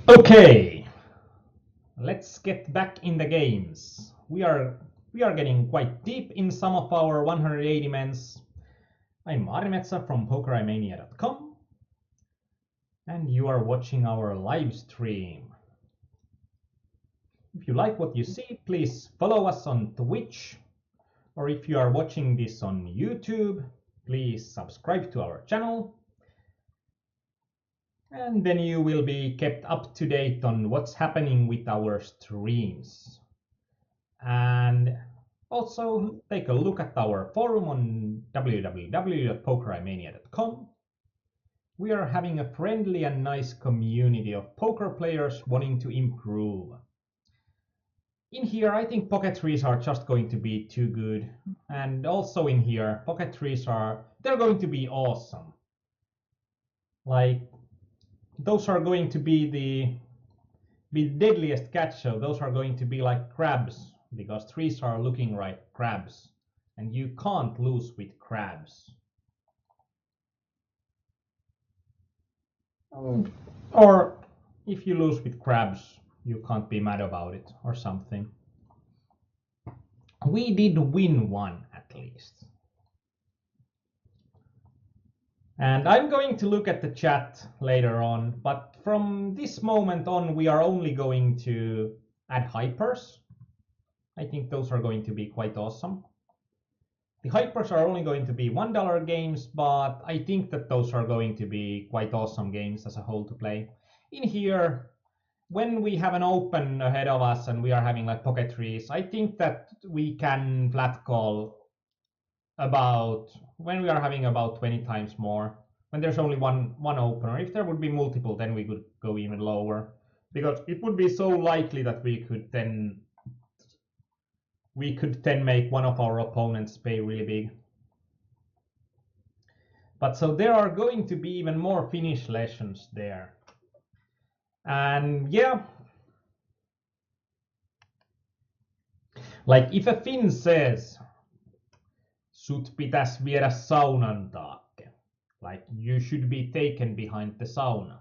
Okay, let's get back in the games. We are getting quite deep in some of our 180 mens. I'm Aarnimetsa from pokerimania.com, and you are watching our live stream. If you like what you see, please follow us on Twitch, or if you are watching this on YouTube, please subscribe to our channel. And then you will be kept up to date on what's happening with our streams. And also take a look at our forum on www.pokerimania.com. We are having a friendly and nice community of poker players wanting to improve. In here, I think pocket trees are just going to be too good. And also in here, pocket trees they're going to be awesome. Like, those are going to be the deadliest catch, so those are going to be like crabs, because trees are looking like crabs, and you can't lose with crabs. Or if you lose with crabs, you can't be mad about it, or something. We did win one, at least. And I'm going to look at the chat later on, but from this moment on, we are only going to add hypers. I think those are going to be quite awesome. The hypers are only going to be $1 games, but I think that those are going to be quite awesome games as a whole to play. In here, when we have an open ahead of us and we are having like pocket trees, I think that we can flat call when we are having about 20 times more. When there's only one opener, if there would be multiple, then we could go even lower, because it would be so likely that we could then make one of our opponents pay really big. But so there are going to be even more Finnish lessons there. And yeah, like if a Finn says, sut pitäis viedä saunan taake, like you should be taken behind the sauna,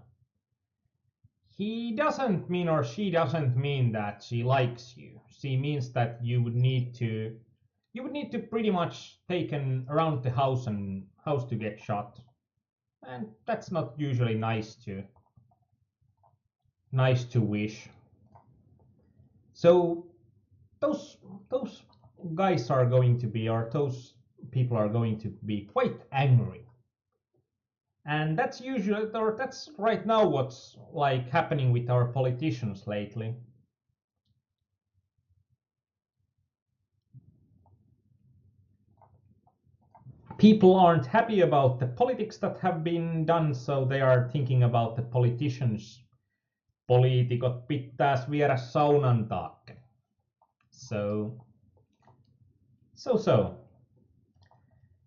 he doesn't mean, or she doesn't mean that she likes you. She means that you would need to pretty much taken around the house to get shot. And that's not usually nice to wish. So those guys are going to be, or those people are going to be quite angry. And that's right now what's like happening with our politicians lately. People aren't happy about the politics that have been done, so they are thinking about the politicians. Poliitikot pitäis viedä saunan taakse. So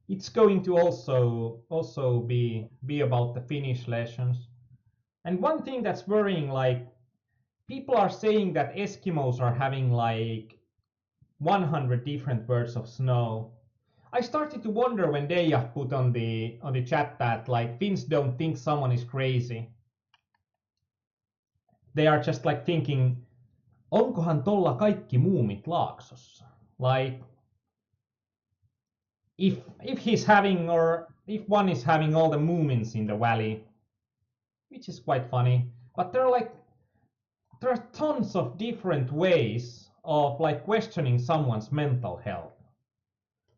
it's going to also be about the Finnish lessons. And one thing that's worrying, like people are saying that Eskimos are having like 100 different words of snow. I started to wonder when Deija put on the chat that like Finns don't think someone is crazy. They are just like thinking, onkohan tolla kaikki muumit Laaksossa? Like if he's having, or if one is having all the moomins in the valley, which is quite funny, but there are tons of different ways of like questioning someone's mental health.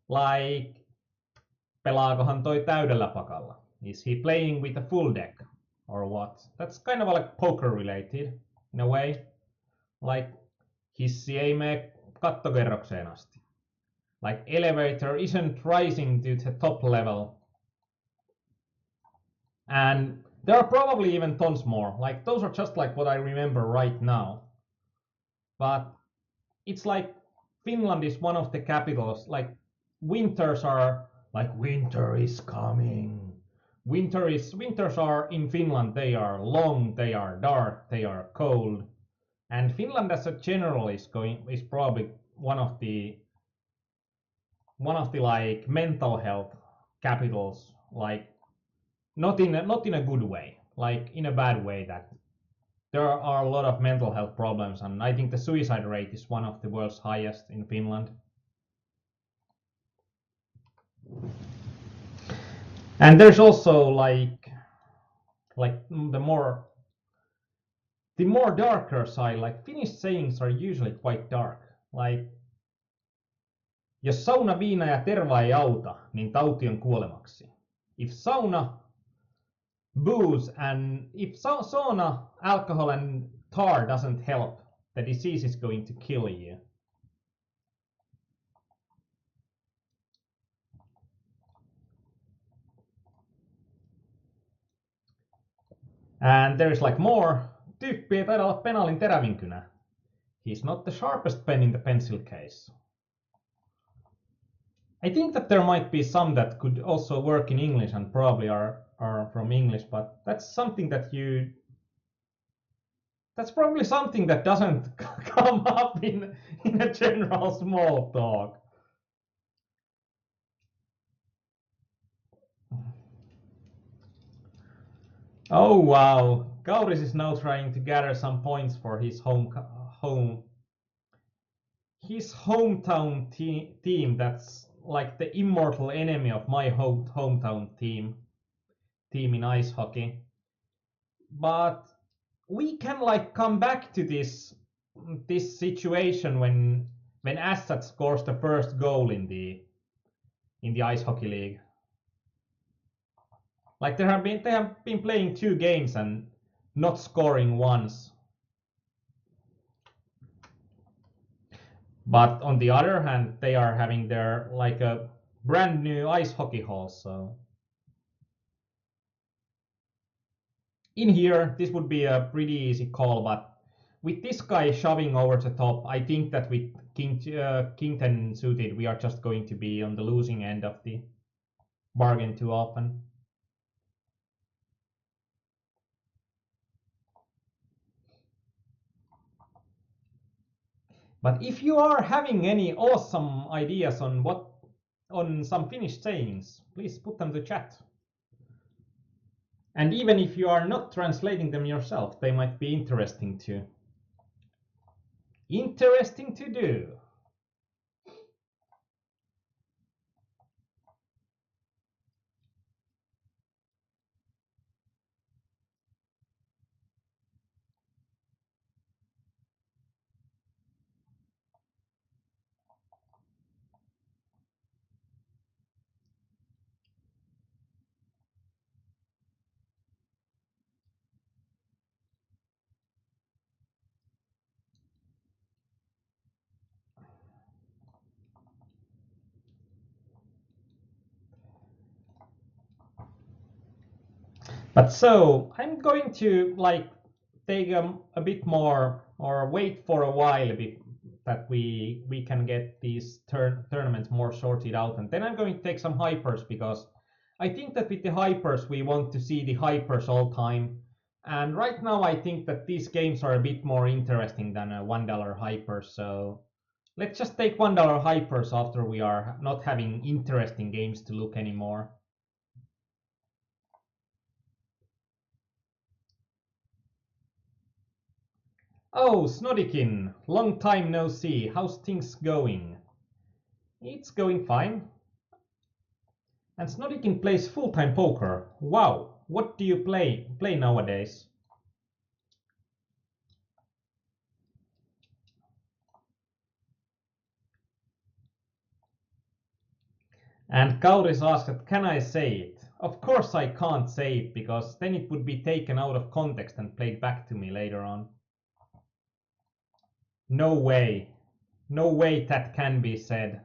Like, pelaakohan toi täydellä pakalla? Is he playing with a full deck? Or what? That's kind of like poker related in a way. Like, hissi ei mene kattokerrokseen asti. Like, elevator isn't rising to the top level. And there are probably even tons more. Like, those are just like what I remember right now. But it's like Finland is one of the capitals. Like, winters are like, winter is coming. Winters are in Finland, they are long, they are dark, they are cold. And Finland as a general is probably one of the like mental health capitals, like not in a good way, like in a bad way, that there are a lot of mental health problems, and I think the suicide rate is one of the world's highest in Finland. And there's also like the more darker side, like Finnish sayings are usually quite dark. Like, jos sauna, viina ja terva ei auta, niin tauti on kuolemaksi. If sauna, booze, and if sauna, alcohol and tar doesn't help, the disease is going to kill you. And there's like more. Tyyppi ei taida olla penaalin terävin kynä. He's not the sharpest pen in the pencil case. I think that there might be some that could also work in English and probably are from English, but that's something that's probably something that doesn't come up in a general small talk. Oh wow, Kauris is now trying to gather some points for his hometown team that's like the immortal enemy of my hometown team in ice hockey. But we can like come back to this situation when Assad scores the first goal in the ice hockey league. Like they have been playing 2 games and not scoring once. But on the other hand, they are having their like a brand new ice hockey hall, so in here this would be a pretty easy call, but with this guy shoving over the top, I think that with King 10 suited, we are just going to be on the losing end of the bargain too often. But if you are having any awesome ideas on some Finnish sayings, please put them to chat. And even if you are not translating them yourself, they might be interesting to do. But so I'm going to like take a bit more or wait for a while that we can get these tournaments more sorted out, and then I'm going to take some hypers, because I think that with the hypers we want to see the hypers all time, and right now I think that these games are a bit more interesting than a $1 hyper, so let's just take $1 hypers after we are not having interesting games to look anymore. Oh, Snodikin, long time no see. How's things going? It's going fine. And Snodikin plays full-time poker. Wow, what do you play nowadays? And Kauris asked, can I say it? Of course I can't say it, because then it would be taken out of context and played back to me later on. No way. No way that can be said.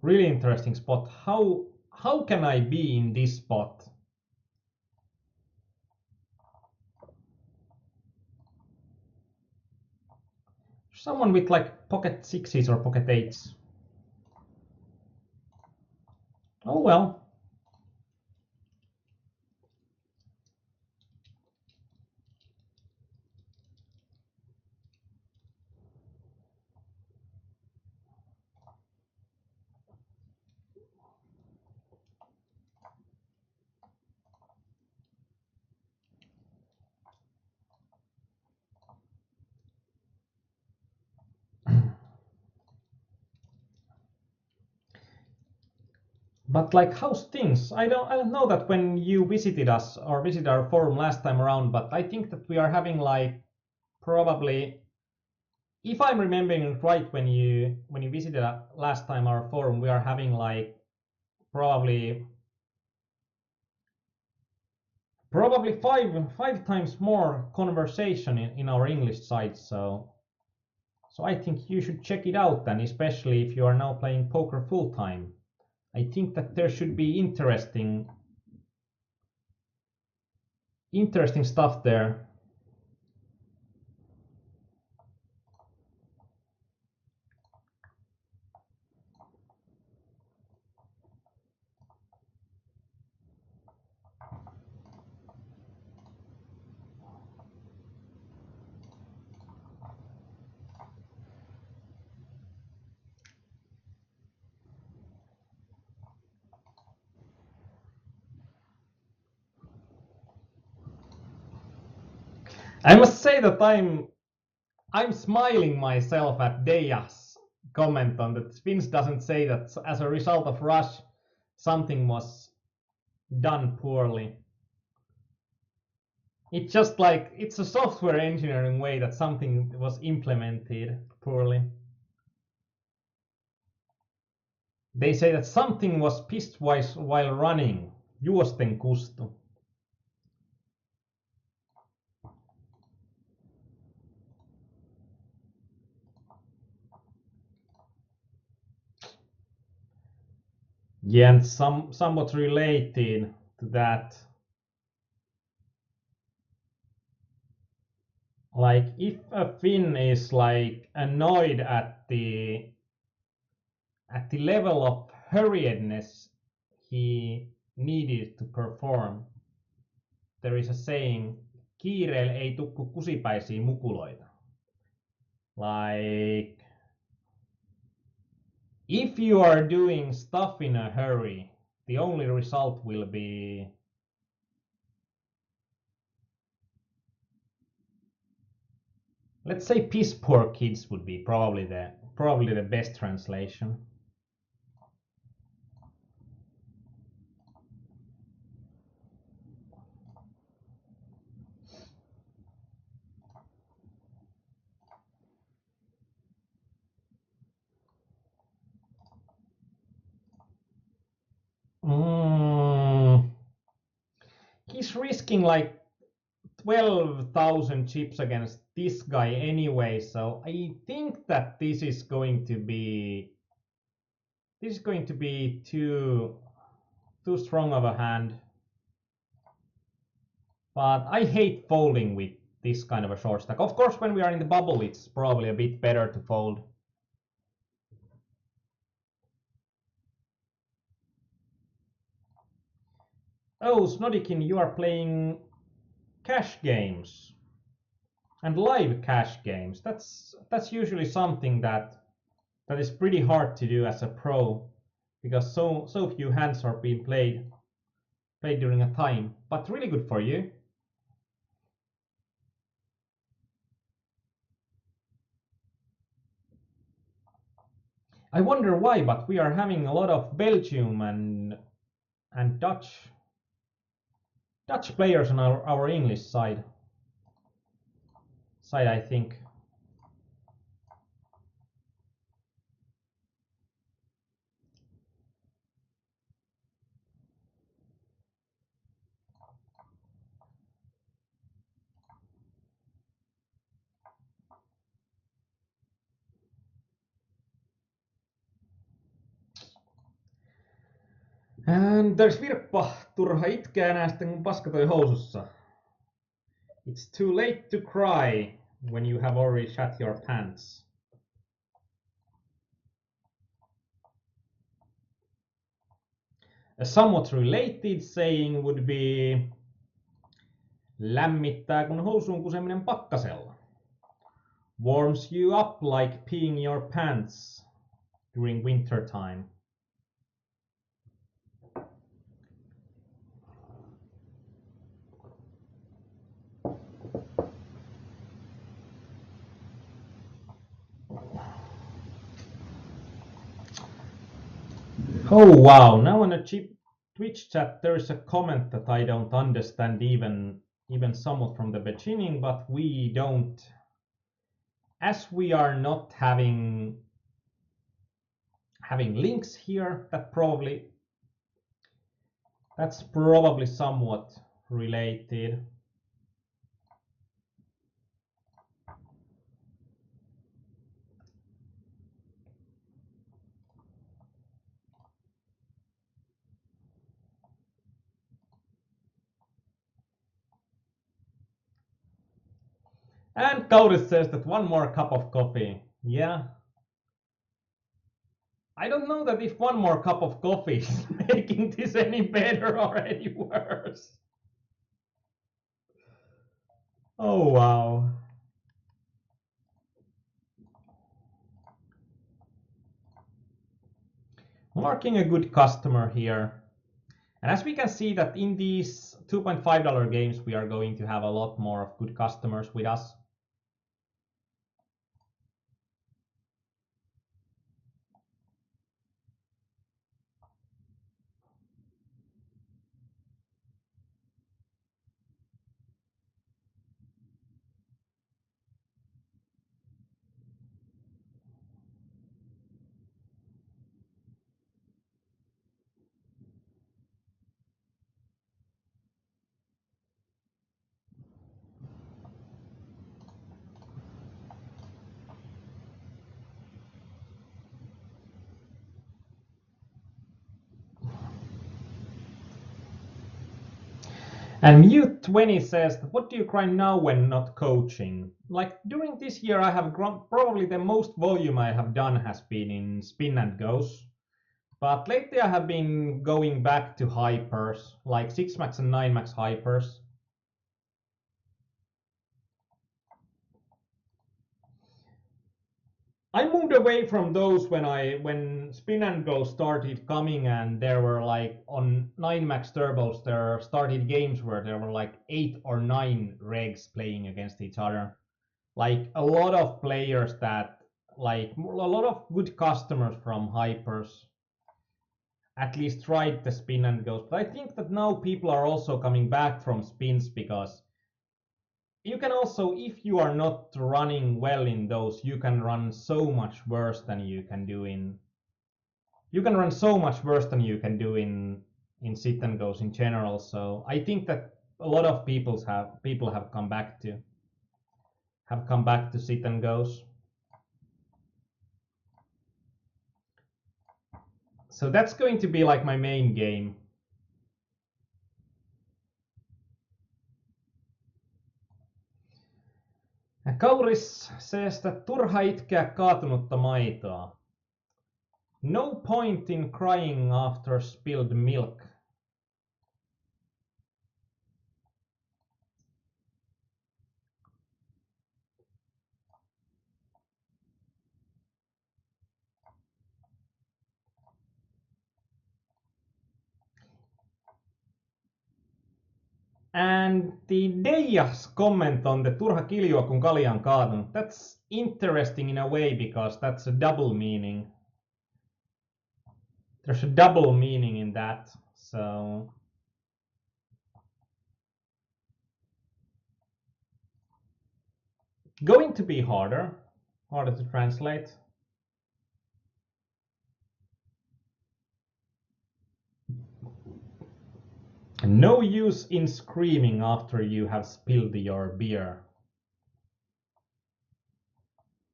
Really interesting spot. How can I be in this spot? Someone with like pocket 6s or pocket 8s. Oh well. But like, how's things? I don't know that when you visited us or visited our forum last time around, but I think that we are having like probably, if I'm remembering it right, when you visited last time our forum, we are having like probably five times more conversation in our English site. So I think you should check it out, and especially if you are now playing poker full time. I think that there should be interesting stuff there. I must say that I'm smiling myself at Deja's comment on that Spins doesn't say that as a result of rush something was done poorly. It's just like it's a software engineering way that something was implemented poorly. They say that something was pissed while running. Juosten kustu. Yeah, and somewhat related to that. Like if a Finn is like annoyed at the level of hurriedness he needed to perform, there is a saying, kiireellä ei tukku kusipäisiä mukuloita. Like, if you are doing stuff in a hurry, the only result will be, let's say, piss poor kids would be probably the best translation. He's risking like 12,000 chips against this guy anyway, so I think that this is going to be too strong of a hand. But I hate folding with this kind of a short stack. Of course, when we are in the bubble, it's probably a bit better to fold. Oh, Snodikin, you are playing cash games and live cash games. That's usually something that is pretty hard to do as a pro, because so few hands are being played during a time. But really good for you. I wonder why, but we are having a lot of Belgium and Dutch players on our English side, I think. And there's Virppa, turha itkeä enää sitten kun paska toi housussa. It's too late to cry when you have already shat your pants. A somewhat related saying would be, lämmittää kun housuun kuseminen pakkasella. Warms you up like peeing your pants during winter time. Oh wow, now on a cheap Twitch chat there is a comment that I don't understand even somewhat from the beginning, but we don't, as we are not having links here, that's probably somewhat related. And Kauris says that one more cup of coffee. Yeah. I don't know that if one more cup of coffee is making this any better or any worse. Oh wow. Marking a good customer here. And as we can see that in these $2.5 games, we are going to have a lot more of good customers with us. And Mute20 says, what do you grind now when not coaching? Like during this year, I have probably the most volume I have done has been in spin and goes. But lately I have been going back to hypers, like 6 max and 9 max hypers. I moved away from those when spin and go started coming, and there were like on 9 max turbos there started games where there were like 8 or 9 regs playing against each other. Like a lot of players that, like a lot of good customers from hypers at least tried the spin and goes. But I think that now people are also coming back from spins because you can also, if you are not running well in those, you can run so much worse than you can do in. You can run so much worse than you can do in sit and goes in general. So I think that a lot of people have come back to sit and goes. So that's going to be like my main game. Kauris says that turha itkeä kaatunutta maitoa. No point in crying after spilled milk. And the Deija's comment on the turha kiljua kun kalja on kaatunut, that's interesting in a way because that's a double meaning. There's a double meaning in that. So going to be harder to translate. No use in screaming after you have spilled your beer.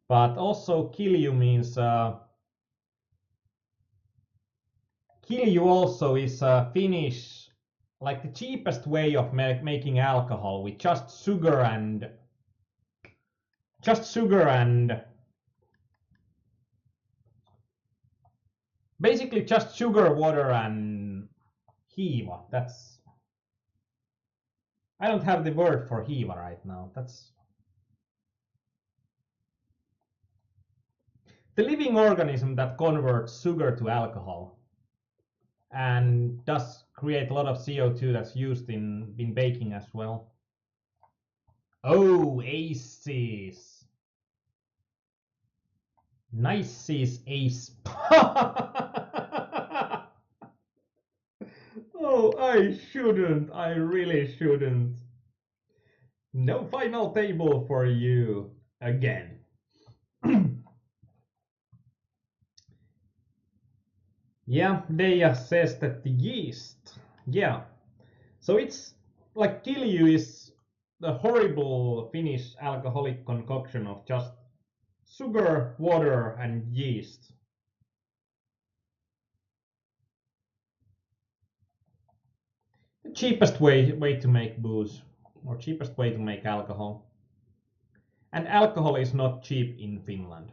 But also kilju means kilju also is a Finnish, like the cheapest way of making alcohol with just sugar and basically just sugar, water, and hiiva. That's, I don't have the word for hiiva right now. That's the living organism that converts sugar to alcohol and does create a lot of CO2 that's used in baking as well. Oh, aces. Nice ace. No, I shouldn't. I really shouldn't. No final table for you again. Yeah, Deja says that the yeast. Yeah. So it's like Kilju is the horrible Finnish alcoholic concoction of just sugar, water, and yeast. The cheapest way to make booze, or cheapest way to make alcohol. And alcohol is not cheap in Finland.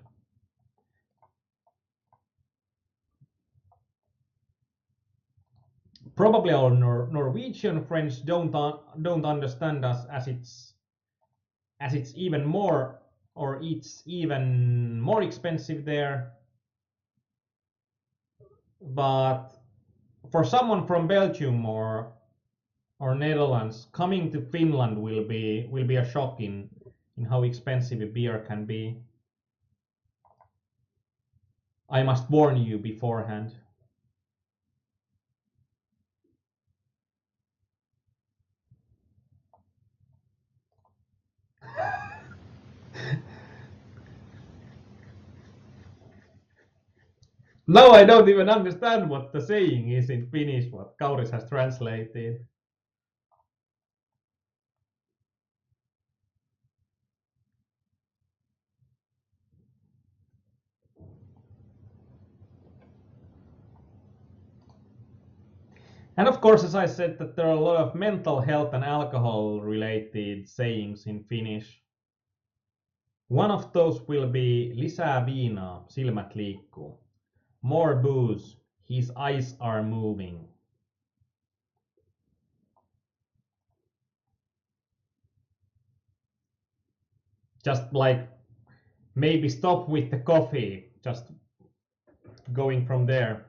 Probably our Norwegian friends don't understand us as it's even more, or it's even more expensive there. But for someone from Belgium or Netherlands, coming to Finland will be a shock in how expensive a beer can be. I must warn you beforehand. Now I don't even understand what the saying is in Finnish, what Kauris has translated. And of course, as I said, that there are a lot of mental health and alcohol related sayings in Finnish. One of those will be lisää viinaa, silmät liikkuu. More booze, his eyes are moving. Just like maybe stop with the coffee, just going from there.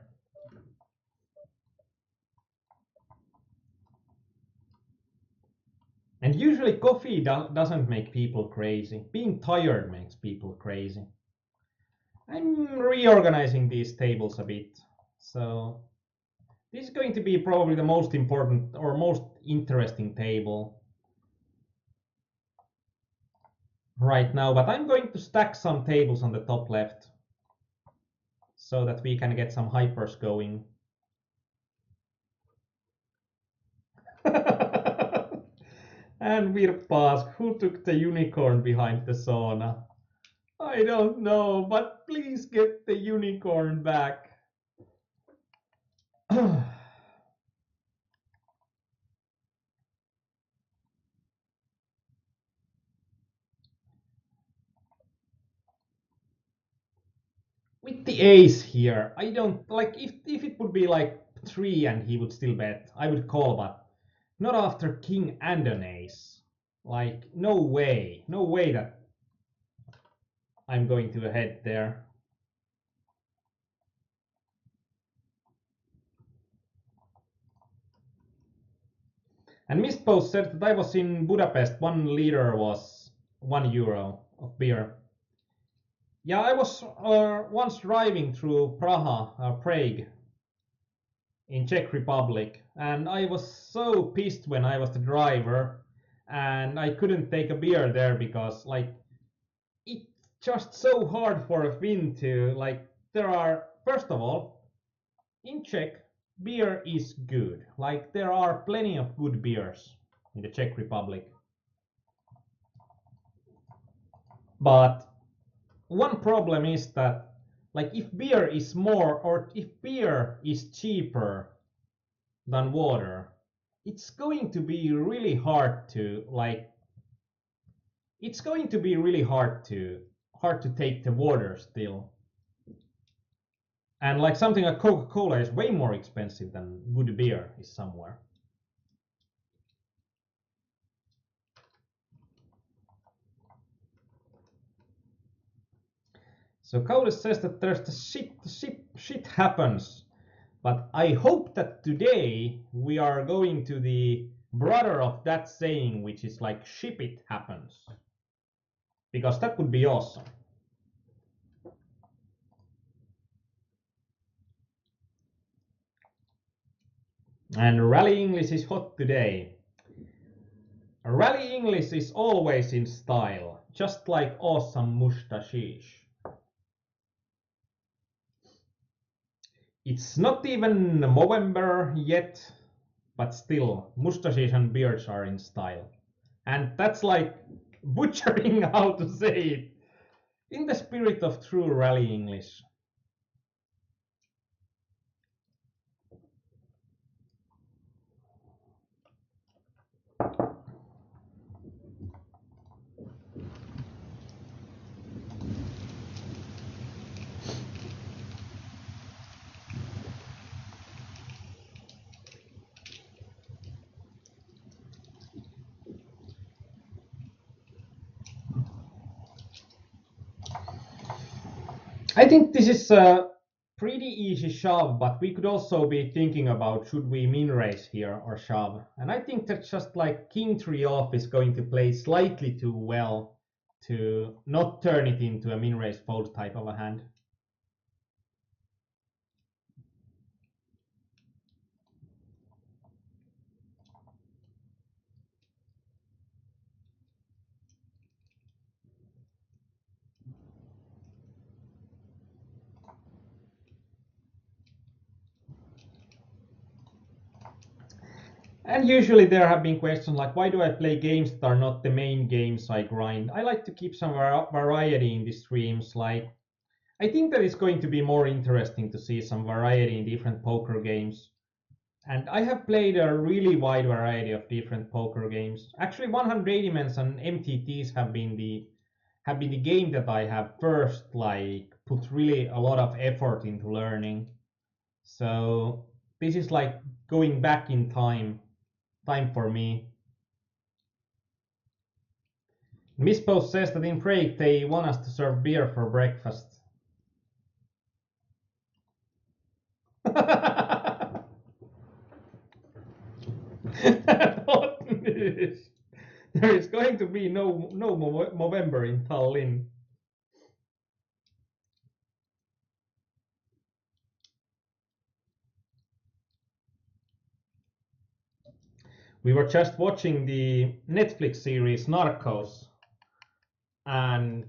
And usually coffee doesn't make people crazy. Being tired makes people crazy. I'm reorganizing these tables a bit. So this is going to be probably the most important or most interesting table right now, but I'm going to stack some tables on the top left so that we can get some hypers going. And Virpa asks, who took the unicorn behind the sauna? I don't know, but please get the unicorn back. With the ace here, I don't like if it would be like 3 and he would still bet, I would call, but not after king and an ace. Like no way that I'm going to head there. And Mistpost said that I was in Budapest. 1 liter was €1 of beer. Yeah, I was once driving through Prague, in Czech Republic, and I was so pissed when I was the driver, and I couldn't take a beer there because like it's just so hard for a Finn to like. There are, first of all, in Czech, beer is good. Like there are plenty of good beers in the Czech Republic, but one problem is that like if beer is more or if beer is cheaper than water, it's going to be really hard to like it's going to be really hard to take the water still. And like something like Coca-Cola is way more expensive than good beer is somewhere. So Kauris says that there's the shit happens. But I hope that today we are going to the brother of that saying, which is like ship it happens. Because that would be awesome. And Rally English is hot today. Rally English is always in style, just like awesome mustaches. It's not even November yet, but still, mustaches and beards are in style. And that's like butchering how to say it in the spirit of true Rally English. I think this is a pretty easy shove, but we could also be thinking about should we min raise here or shove. And I think that just like king 3 off is going to play slightly too well to not turn it into a min raise fold type of a hand. And usually there have been questions like, why do I play games that are not the main games I grind? I like to keep some variety in the streams. Like, I think that it's going to be more interesting to see some variety in different poker games. And I have played a really wide variety of different poker games. Actually, 180 mans and MTTs have been the game that I have first like put really a lot of effort into learning. So this is like going back in time for me. Mispose says that in break they want us to serve beer for breakfast. There is going to be no November in Tallinn. We were just watching the Netflix series Narcos, and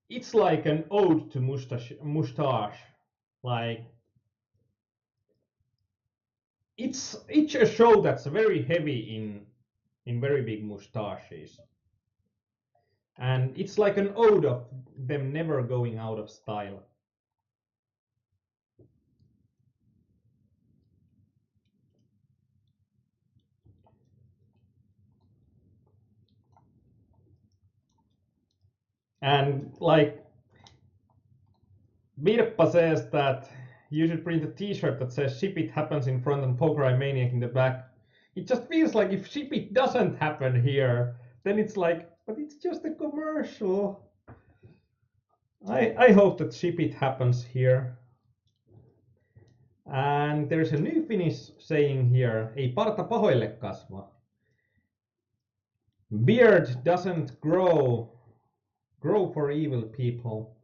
it's like an ode to mustache. Like it's a show that's very heavy in very big mustaches, and it's like an ode of them never going out of style. And like Birpa says that you should print a t-shirt that says ship it happens in front and Poker Eye Maniac in the back. It just feels like if ship it doesn't happen here, then it's like, but it's just a commercial. I hope that ship it happens here. And there's a new Finnish saying here, ei parta pahoille kasva. Beard doesn't grow for evil people.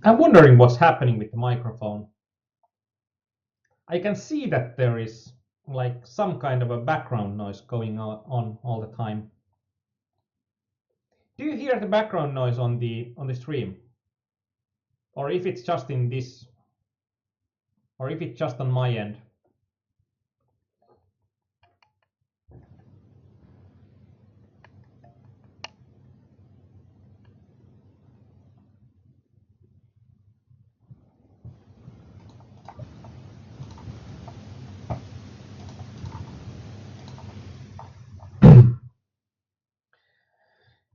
I'm wondering what's happening with the microphone. I can see that there is like some kind of a background noise going on all the time. Do you hear the background noise on the stream? Or if it's just in this, or if it's just on my end?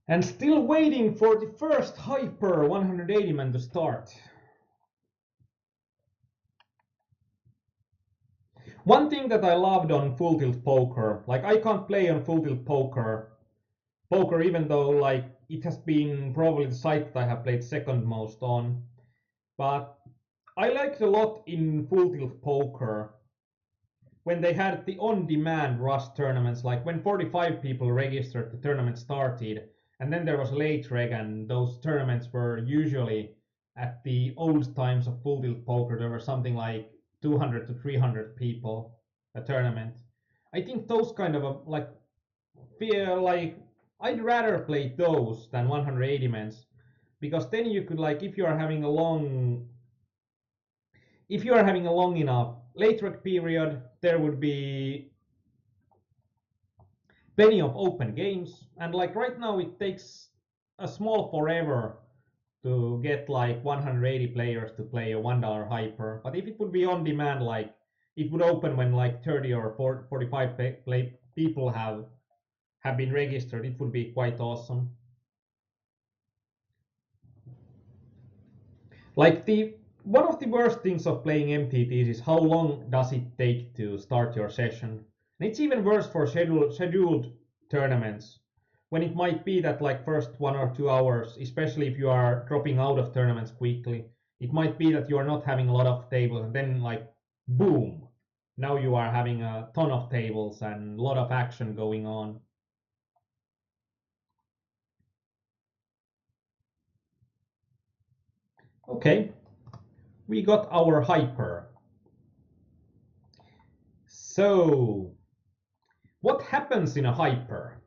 And still waiting for the first hyper 180 man to start. One thing that I loved on Full Tilt Poker, like I can't play on Full Tilt Poker even though like it has been probably the site that I have played second most on, but I liked a lot in Full Tilt Poker when they had the on-demand rush tournaments, like when 45 people registered, the tournament started, and then there was late reg, and those tournaments were usually at the old times of Full Tilt Poker. There were something like 200 to 300 people a tournament. I think those kind of like feel like I'd rather play those than 180 mans because then you could like if you are having a long enough late reg period, there would be plenty of open games. And like right now, it takes a small forever to get like 180 players to play a $1 hyper. But if it would be on demand, like it would open when like 30 or 45 people have been registered, it would be quite awesome. Like the one of the worst things of playing MTTs is how long does it take to start your session. And it's even worse for scheduled tournaments when it might be that like first 1 or 2 hours, especially if you are dropping out of tournaments quickly, it might be that you are not having a lot of tables and then like boom, now you are having a ton of tables and a lot of action going on. Okay, we got our hyper. So what happens in a hyper?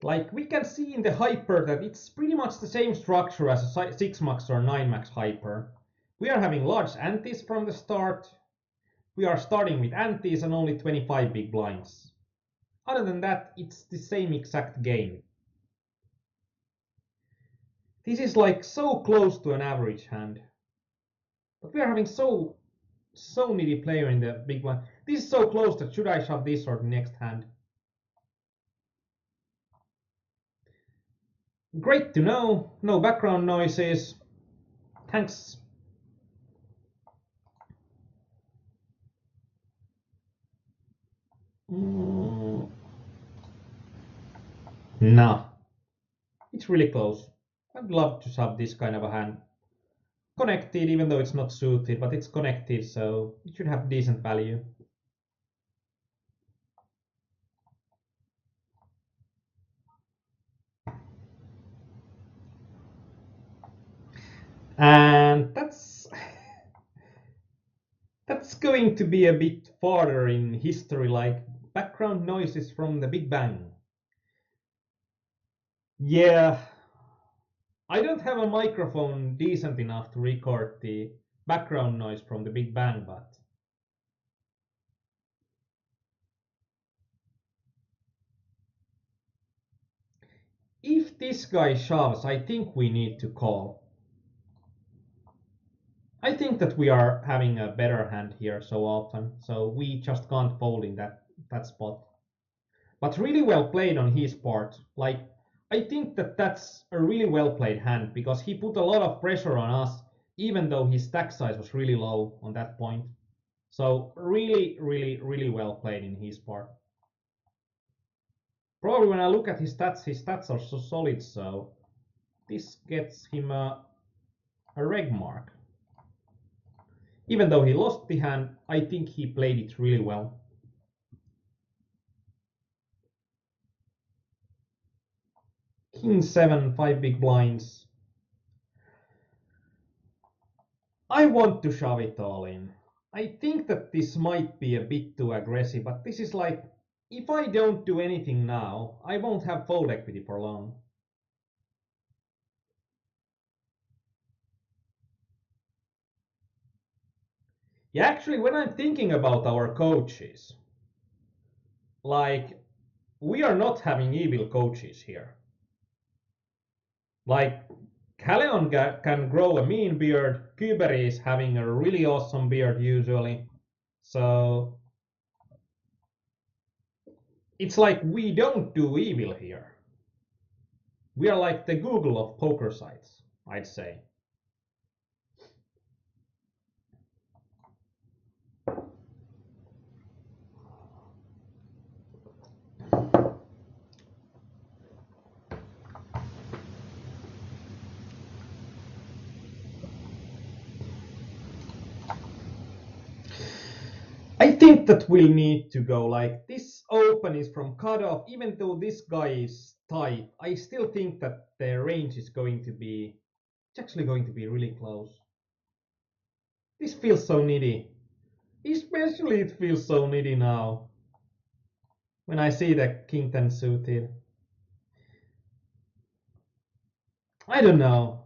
Like we can see in the hyper that it's pretty much the same structure as a 6 max or 9 max hyper. We are having large antes from the start. We are starting with antes and only 25 big blinds. Other than that, it's the same exact game. This is like so close to an average hand. But we are having so needy player in the big one. This is so close that should I shove this or the next hand? Great to know. No background noises. Thanks. Nah, it's really close. I'd love to shove this kind of a hand. Connected, even though it's not suited, but it's connected, so it should have decent value. And that's going to be a bit farther in history, like background noises from the Big Bang. Yeah, I don't have a microphone decent enough to record the background noise from the Big Bang, but if this guy shoves, I think we need to call. I think that we are having a better hand here so often, so we just can't fold in that spot. But really well played on his part. Like, I think that that's a really well played hand because he put a lot of pressure on us, even though his stack size was really low on that point. So really, really, really well played in his part. Probably when I look at his stats are so solid, so this gets him a reg mark. Even though he lost the hand, I think he played it really well. King 7, 5 big blinds. I want to shove it all in. I think that this might be a bit too aggressive, but this is like, if I don't do anything now, I won't have fold equity for long. Yeah, actually, when I'm thinking about our coaches, like, we are not having evil coaches here. Like, Calleon can grow a mean beard, Kyberi is having a really awesome beard usually, so it's like we don't do evil here. We are like the Google of poker sites, I'd say. think that we'll need to go like this. Open is from cutoff. Even though this guy is tight, I still think that the range is going to be, it's actually going to be really close. This feels so nitty. Especially it feels so nitty now when I see the king 10 suited. I don't know.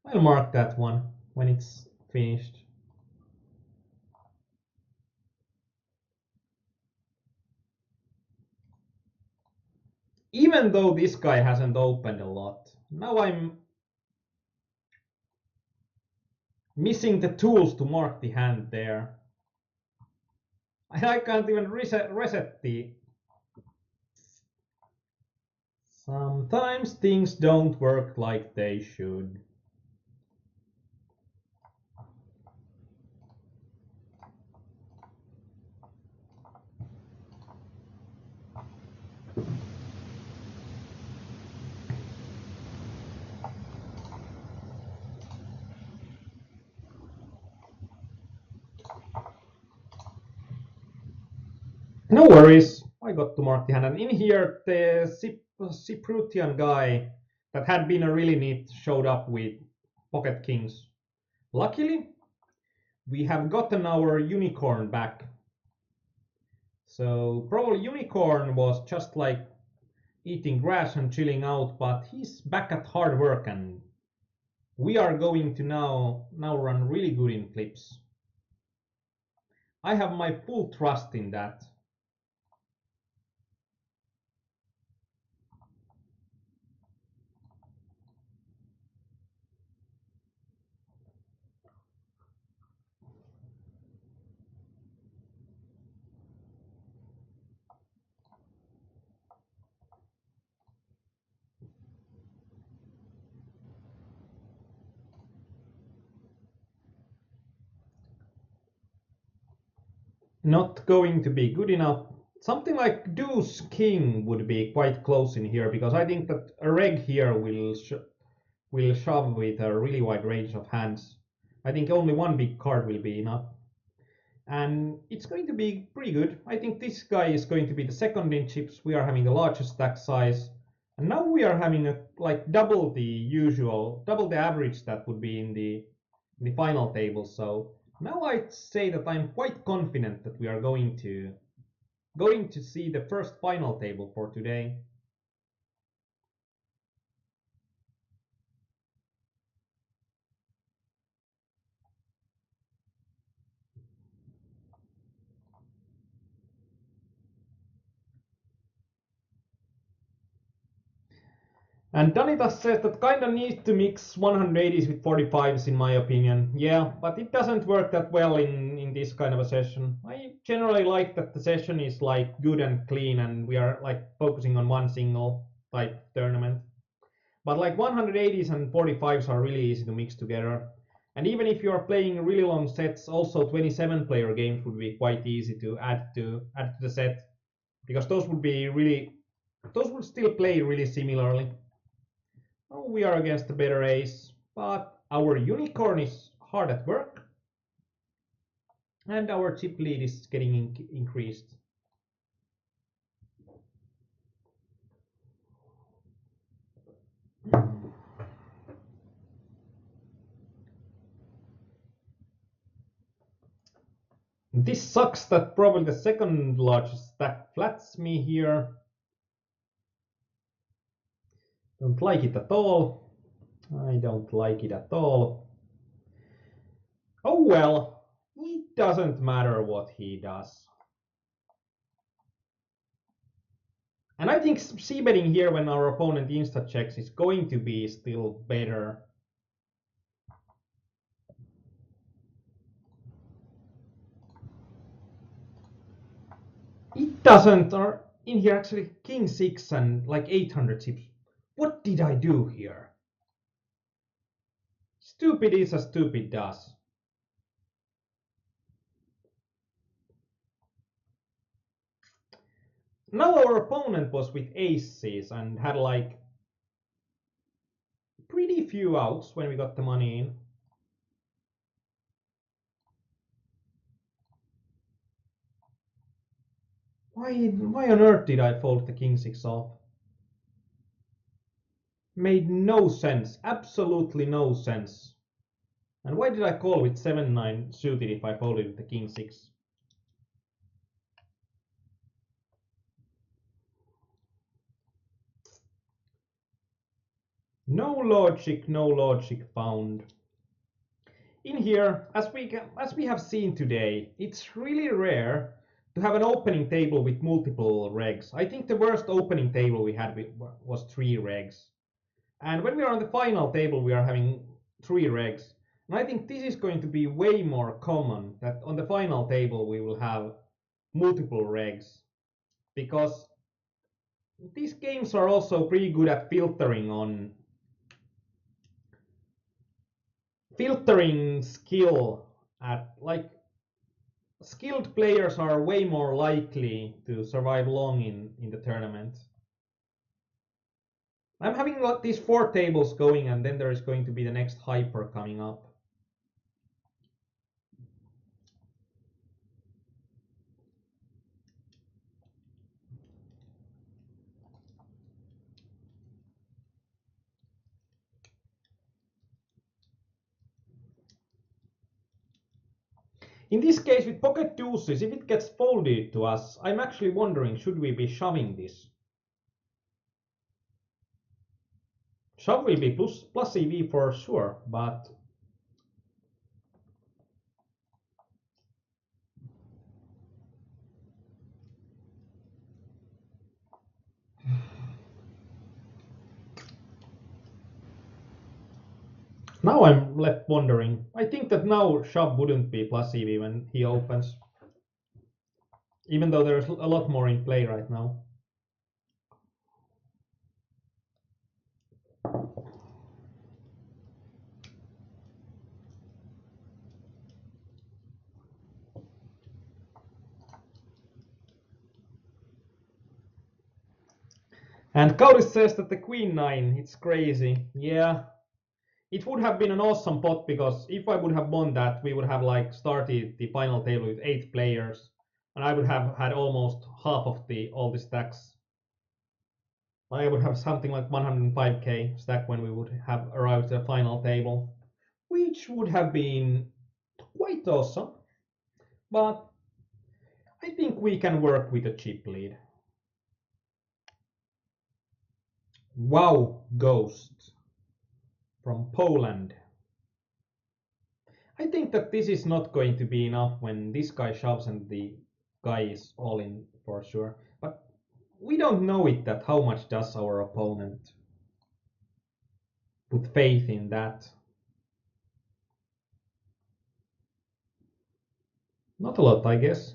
I'll mark that one when it's finished. Even though this guy hasn't opened a lot, now I'm missing the tools to mark the hand there. I can't even reset the... Sometimes things don't work like they should. No worries, I got to mark the hand. And in here, the Cypriotian guy that had been a really neat showed up with pocket kings. Luckily, we have gotten our unicorn back. So probably unicorn was just like eating grass and chilling out, but he's back at hard work and we are going to now run really good in flips. I have my full trust in that. Not going to be good enough. Something like deuce king would be quite close in here because I think that a reg here will shove with a really wide range of hands. I think only one big card will be enough. And it's going to be pretty good. I think this guy is going to be the second in chips. We are having the largest stack size. And now we are having like double the average that would be in the final table. So now I'd say that I'm quite confident that we are going to see the first final table for today. And Danitas says that kinda needs to mix 180s with 45s in my opinion. Yeah, but it doesn't work that well in this kind of a session. I generally like that the session is like good and clean and we are like focusing on one single type tournament. But like 180s and 45s are really easy to mix together. And even if you are playing really long sets, also 27 player games would be quite easy to add to the set. Because those would still play really similarly. Oh, we are against a better ace, but our unicorn is hard at work. And our chip lead is getting increased. This sucks that probably the second largest stack flats me here. Don't like it at all. I don't like it at all. Oh well, it doesn't matter what he does. And I think c-betting here when our opponent insta checks is going to be still better. It doesn't, or in here actually king 6 and like 800 chips. What did I do here? Stupid is as stupid does. Now our opponent was with aces and had like pretty few outs when we got the money in. Why on earth did I fold the king 6 off? Made no sense. Absolutely no sense. And why did I call with 7-9 suited if I folded with the king 6? No logic found. In here, as we have seen today, it's really rare to have an opening table with multiple regs. I think the worst opening table we had was 3 regs. And when we are on the final table, we are having 3 regs. And I think this is going to be way more common that on the final table we will have multiple regs. Because these games are also pretty good at filtering skill at like skilled players are way more likely to survive long in the tournament. I'm having these 4 tables going and then there is going to be the next hyper coming up. In this case with pocket deuces, if it gets folded to us, I'm actually wondering, should we be shoving this? Shove will be plus EV for sure, but now I'm left wondering. I think that now shove wouldn't be plus EV when he opens. Even though there's a lot more in play right now. And Kauris says that the queen 9, it's crazy. Yeah, it would have been an awesome pot because if I would have won that, we would have like started the final table with 8 players, and I would have had almost half of all the stacks. I would have something like 105k stack when we would have arrived at the final table, which would have been quite awesome. But I think we can work with a chip lead. Wow, Ghost from Poland. I think that this is not going to be enough when this guy shoves and the guy is all in for sure. But we don't know it that how much does our opponent put faith in that. Not a lot, I guess.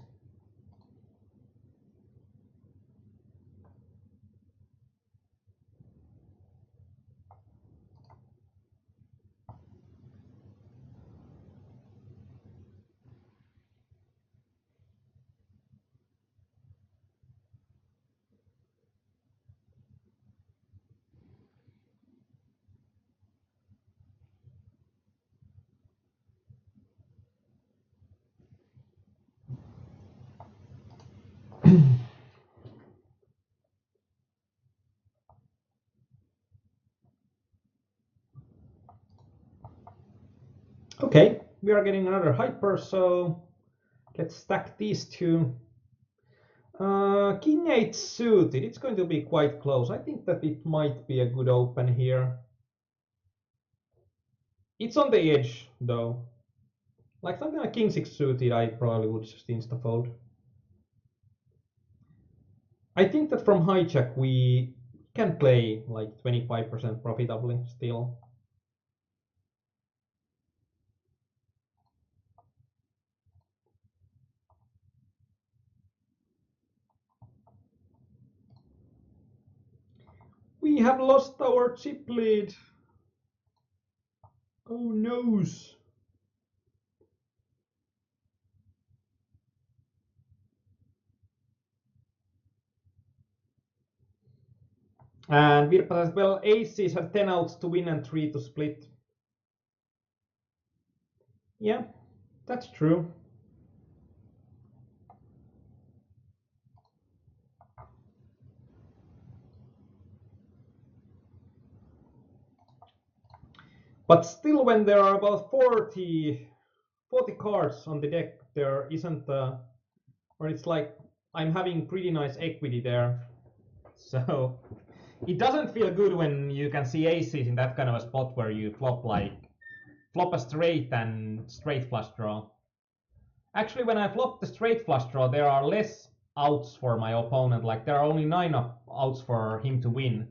Okay, we are getting another hyper, so let's stack these two. King 8 suited, it's going to be quite close. I think that it might be a good open here. It's on the edge, though. Like something like King 6 suited, I probably would just insta-fold. I think that from hijack we can play like 25% profitably still. We have lost our chip lead. Oh noes. And Virpa says, well, aces have 10 outs to win and 3 to split. Yeah, that's true. But still, when there are about 40 cards on the deck, there isn't or it's like I'm having pretty nice equity there. So it doesn't feel good when you can see aces in that kind of a spot where you flop a straight and straight flush draw. Actually, when I flop the straight flush draw, there are less outs for my opponent. Like there are only 9 outs for him to win,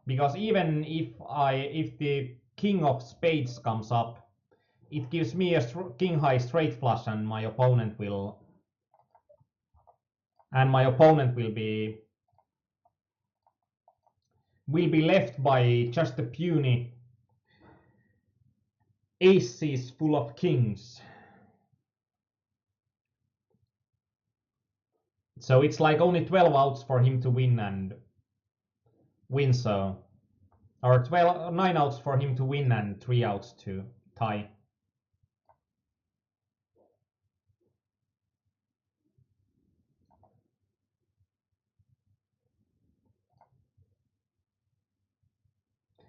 because even if the king of spades comes up, it gives me a king high straight flush, and my opponent will be left by just a puny aces full of kings. So it's like only 12 outs for him to win, so or 9 outs for him to win and 3 outs to tie.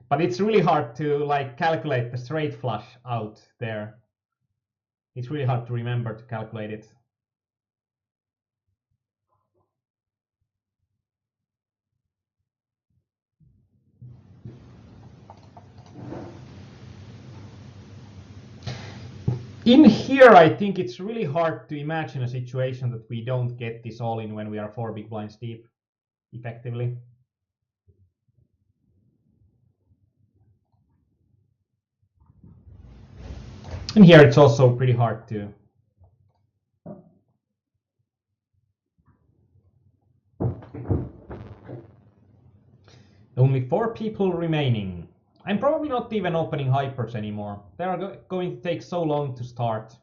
But it's really hard to like calculate the straight flush out there. It's really hard to remember to calculate it. In here, I think it's really hard to imagine a situation that we don't get this all in when we are 4 big blinds deep, effectively. And here it's also pretty hard to. Only 4 people remaining. I'm probably not even opening hypers anymore. They are going to take so long to start.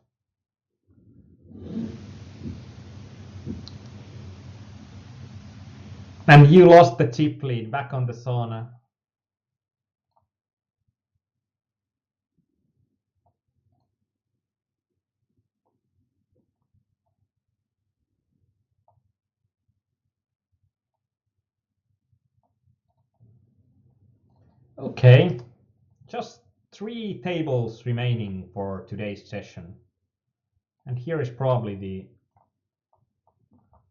And you lost the chip lead back on the sauna. Okay, just 3 tables remaining for today's session. And here is probably the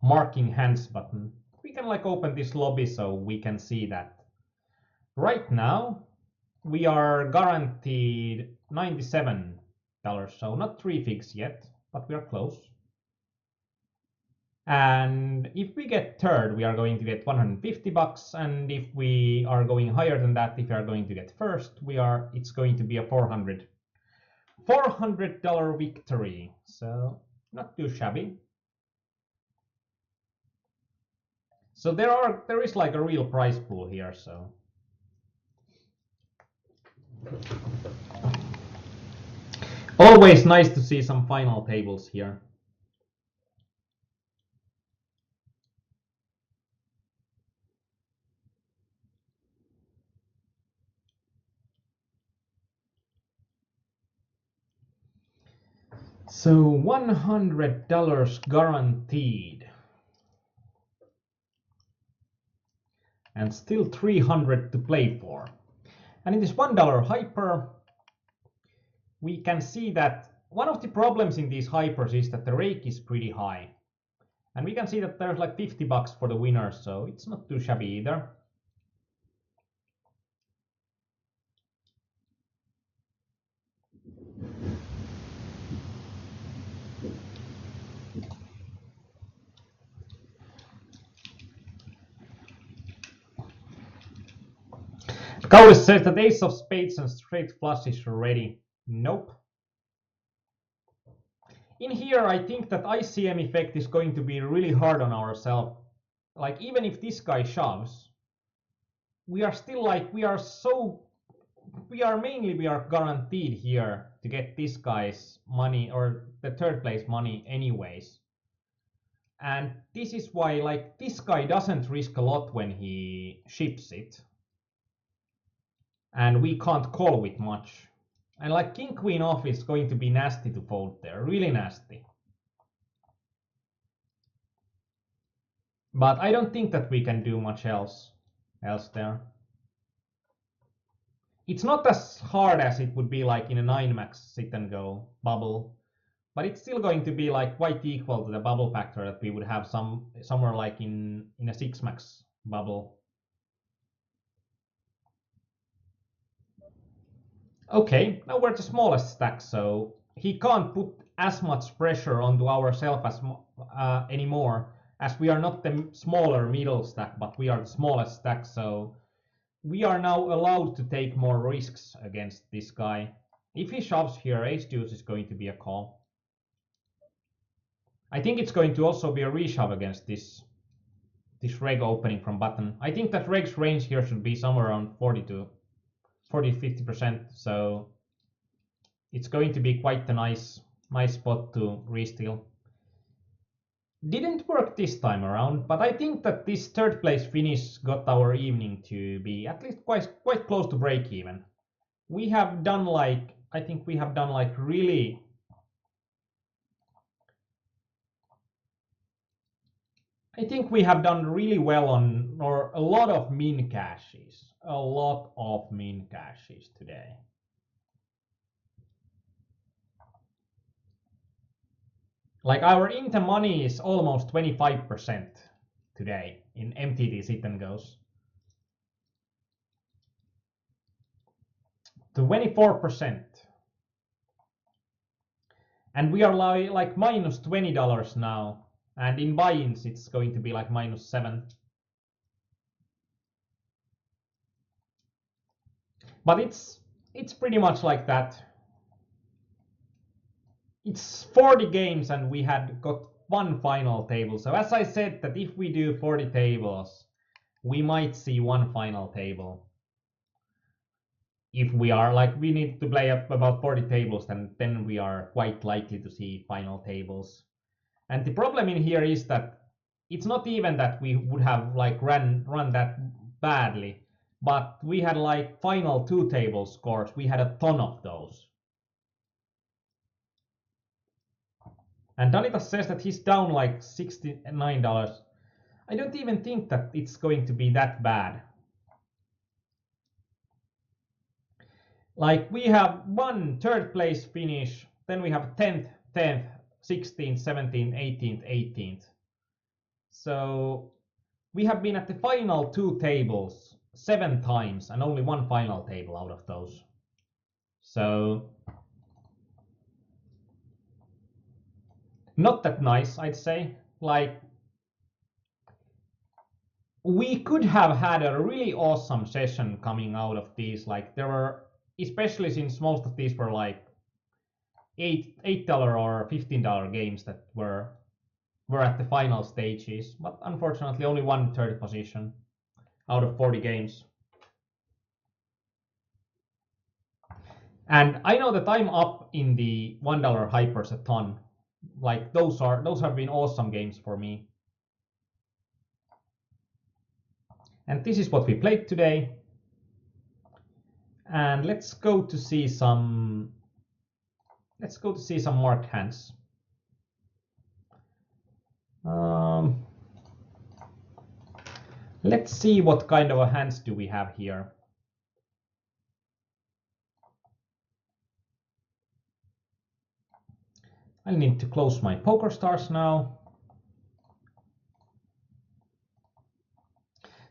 marking hands button. We can like open this lobby so we can see that. Right now, we are guaranteed $97, so not 3 figs yet, but we are close. And if we get third, we are going to get $150, and if we are going higher than that, if we are going to get first, it's going to be a $400 victory. So not too shabby. So there is like a real prize pool here, so always nice to see some final tables here. So $100 guaranteed. And still 300 to play for. And in this $1 hyper, we can see that one of the problems in these hypers is that the rake is pretty high. And we can see that there's like $50 for the winner, so it's not too shabby either. Kauris says that ace of spades and straight flush is ready. Nope. In here, I think that ICM effect is going to be really hard on ourselves. Like, even if this guy shoves, we are still like, we are guaranteed here to get this guy's money or the third place money anyways. And this is why, like, this guy doesn't risk a lot when he ships it. And we can't call with much. And like king queen off is going to be nasty to fold there, really nasty. But I don't think that we can do much else there. It's not as hard as it would be like in a 9-max sit and go bubble, but it's still going to be like quite equal to the bubble factor that we would have somewhere like in a 6-max bubble. Okay, now we're the smallest stack, so he can't put as much pressure onto ourselves as anymore, as we are not the smaller middle stack, but we are the smallest stack, so we are now allowed to take more risks against this guy. If he shoves here, ace deuce is going to be a call. I think it's going to also be a reshove against this reg opening from button. I think that reg's range here should be somewhere around 40-50%, so it's going to be quite a nice spot to re-steal. Didn't work this time around, but I think that this third place finish got our evening to be at least quite close to break even. We have done like, I think we have done like really well on, or a lot of min caches today. Like our into money is almost 25% today in MTT sit and goes. 24%. And we are like minus $20 now. And in buy-ins it's going to be like minus 7. But it's pretty much like that. It's 40 games and we had got one final table. So as I said, that if we do 40 tables, we might see one final table. If we are like, we need to play up about 40 tables, then we are quite likely to see final tables. And the problem in here is that it's not even that we would have like run that badly, but we had like final 2 table scores. We had a ton of those. And Danitas says that he's down like $69. I don't even think that it's going to be that bad. Like we have one third place finish, then we have 10th, 16th, 17th, 18th, 18th. So we have been at the final 2 tables 7 times and only one final table out of those. So not that nice, I'd say. Like we could have had a really awesome session coming out of these. Like there were, especially since most of these were like $8 or $15 games that were at the final stages, but unfortunately only one third position out of 40 games. And I know that I'm up in the $1 hypers a ton. Like those have been awesome games for me. And this is what we played today. And let's go to see some marked hands. Let's see what kind of a hands do we have here. I need to close my poker stars now.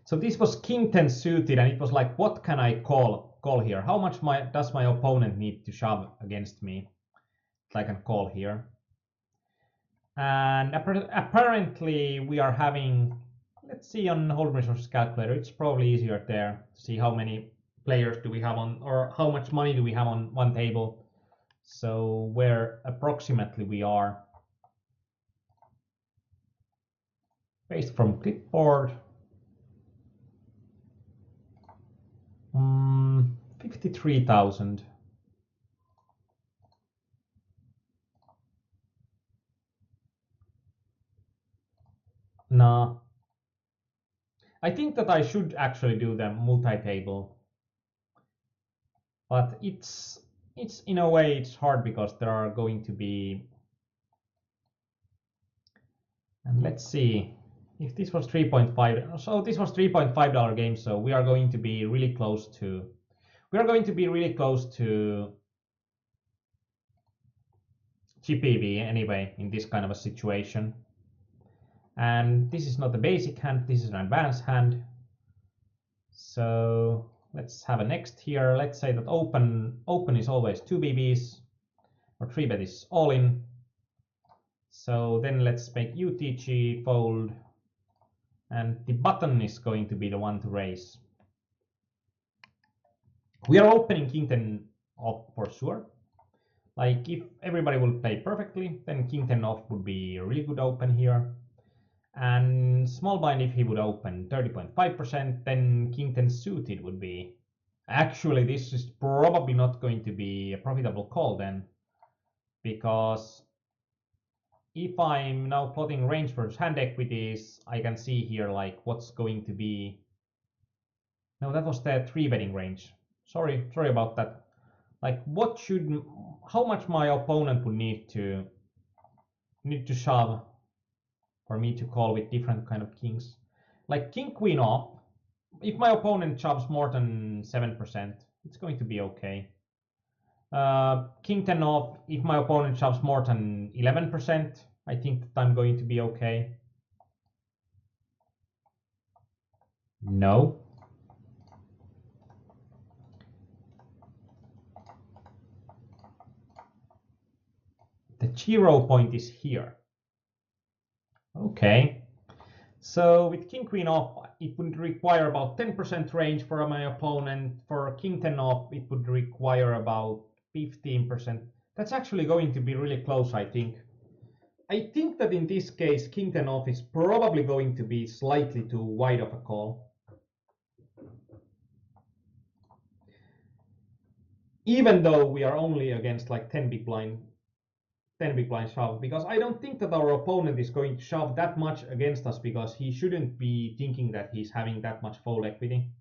So this was King 10 suited, and it was like, what can I call here? How much does my opponent need to shove against me that I can call here? And apparently we are having, let's see on Hold'em Resources Calculator, it's probably easier there to see how many players do we have on, or how much money do we have on one table. So where approximately we are. Based from clipboard. 53,000. Nah. I think that I should actually do the multi-table. But it's in a way it's hard because there are going to be, and let's see if this was 3.5. So this was $3.5 game, so we are going to be really close to, we're going to be really close to GPV anyway in this kind of a situation. And this is not a basic hand, this is an advanced hand. So let's have a next here. Let's say that open is always 2 BBs, or 3-bet is all in. So then let's make UTG fold, and the button is going to be the one to raise. We are opening king 10 off for sure. Like if everybody will play perfectly, then king 10 off would be a really good open here. And small blind, if he would open 30.5%, then king 10 suited would be. Actually, this is probably not going to be a profitable call then, because if I'm now plotting range versus hand equities, I can see here like what's going to be. No, that was the 3-betting range. Sorry about that. Like how much my opponent would need to shove for me to call with different kind of kings. Like king queen off, if my opponent shoves more than 7%, it's going to be okay. King 10 off, if my opponent shoves more than 11%, I think that I'm going to be okay. No. The 0 point is here. Okay. So with king queen off, it would require about 10% range for my opponent. For king 10 off, it would require about 15%. That's actually going to be really close, I think. I think that in this case, king 10 off is probably going to be slightly too wide of a call. Even though we are only against like 10 big blind shove, because I don't think that our opponent is going to shove that much against us, because he shouldn't be thinking that he's having that much fold equity.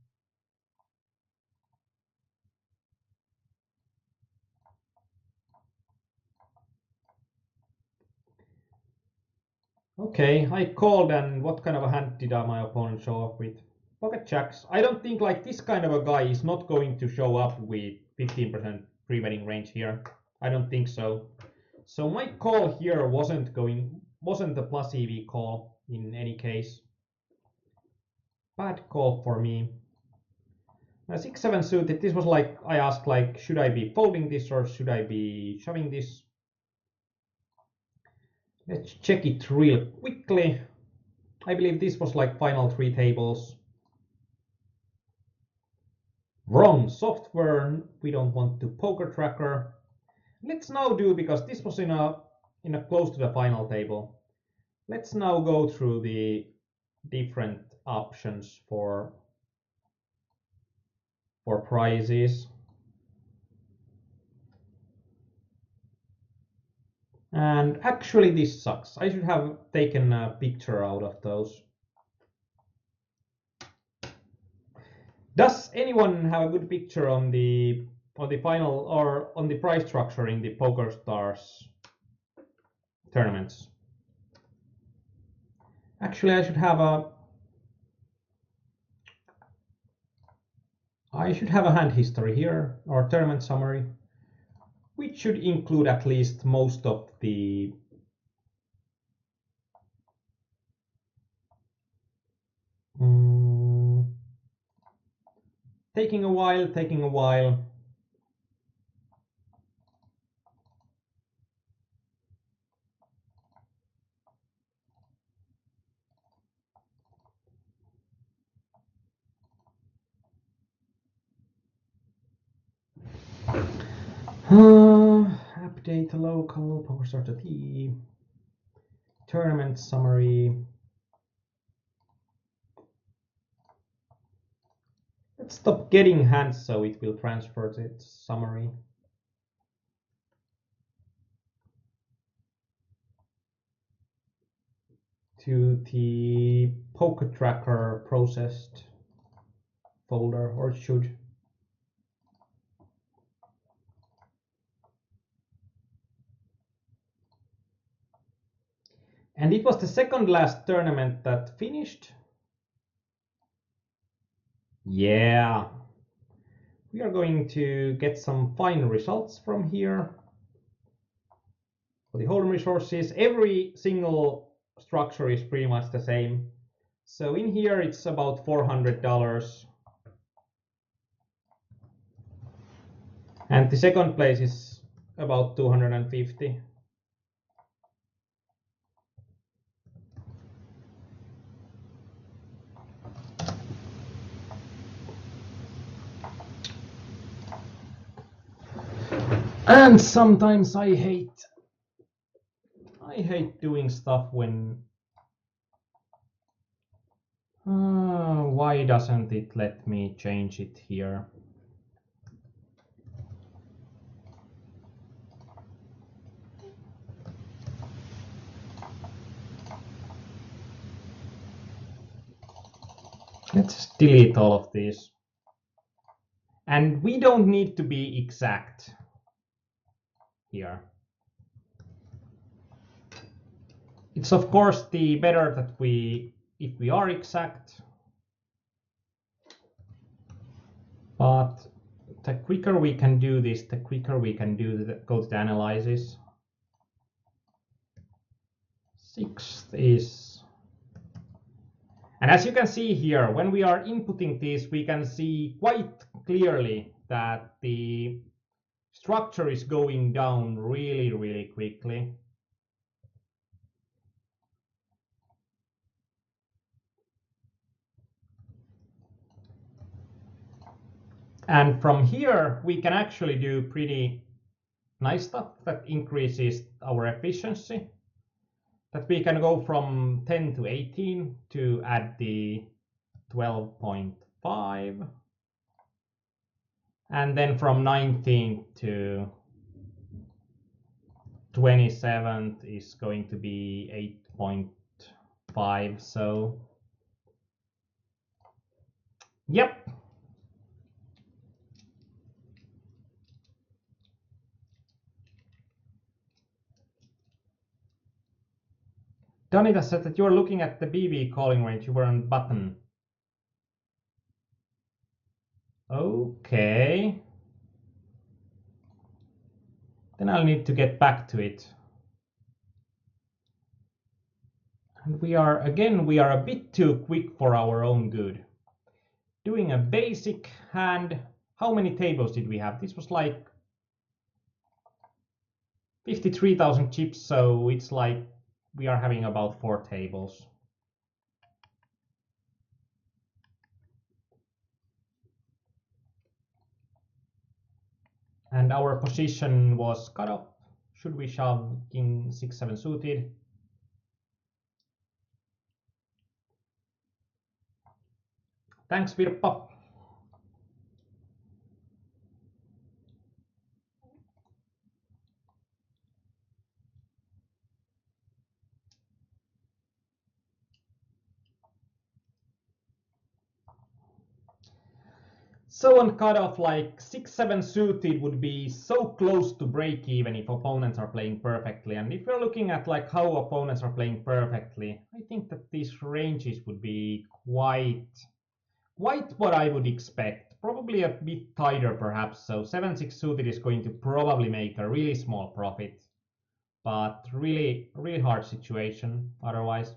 Okay, I called, and what kind of a hand did my opponent show up with? Pocket jacks. I don't think like this kind of a guy is not going to show up with 15% pre-betting range here. I don't think so. So my call here wasn't a plus EV call in any case. Bad call for me. 6-7 suited. This was like I asked like, should I be folding this or should I be shoving this? Let's check it real quickly. I believe this was like final 3 tables. Wrong software. We don't want to poker tracker. Let's now do, because this was in a close to the final table. Let's now go through the different options for prizes. And actually this sucks. I should have taken a picture out of those. Does anyone have a good picture on the final or on the price structure in the PokerStars tournaments? Actually, I should have a hand history here, or tournament summary, which should include at least most of the taking a while. Update local PokerStars.t tournament summary. Let's stop getting hands so it will transfer to its summary. To the poker tracker processed folder, or it should. And it was the second last tournament that finished. Yeah. we are going to get some fine results from here. For the hold'em resources, every single structure is pretty much the same. So in here it's about $400. And the second place is about 250. And sometimes I hate doing stuff when why doesn't it let me change it here? Let's delete all of these. And we don't need to be exact here. It's of course the better that if we are exact, but the quicker we can do this, the quicker we can go to the analysis. Sixth is, and as you can see here, when we are inputting this, we can see quite clearly that the structure is going down really, really quickly. And from here, we can actually do pretty nice stuff that increases our efficiency. That we can go from 10 to 18 to add the 12.5. And then from 19 to 27 is going to be 8.5. So, yep. Donita said that you were looking at the BB calling range, you were on button. Okay. Then I'll need to get back to it. And we are a bit too quick for our own good. Doing a basic hand, how many tables did we have? This was like 53,000 chips, so it's like we are having about 4 tables. And our position was cut off. Should we shove king 6-7 suited? Thanks, Virpa. So on cutoff, like 6-7 suited would be so close to break even if opponents are playing perfectly. And if you're looking at like how opponents are playing perfectly, I think that these ranges would be quite what I would expect. Probably a bit tighter perhaps. So 7-6 suited is going to probably make a really small profit, but really hard situation otherwise.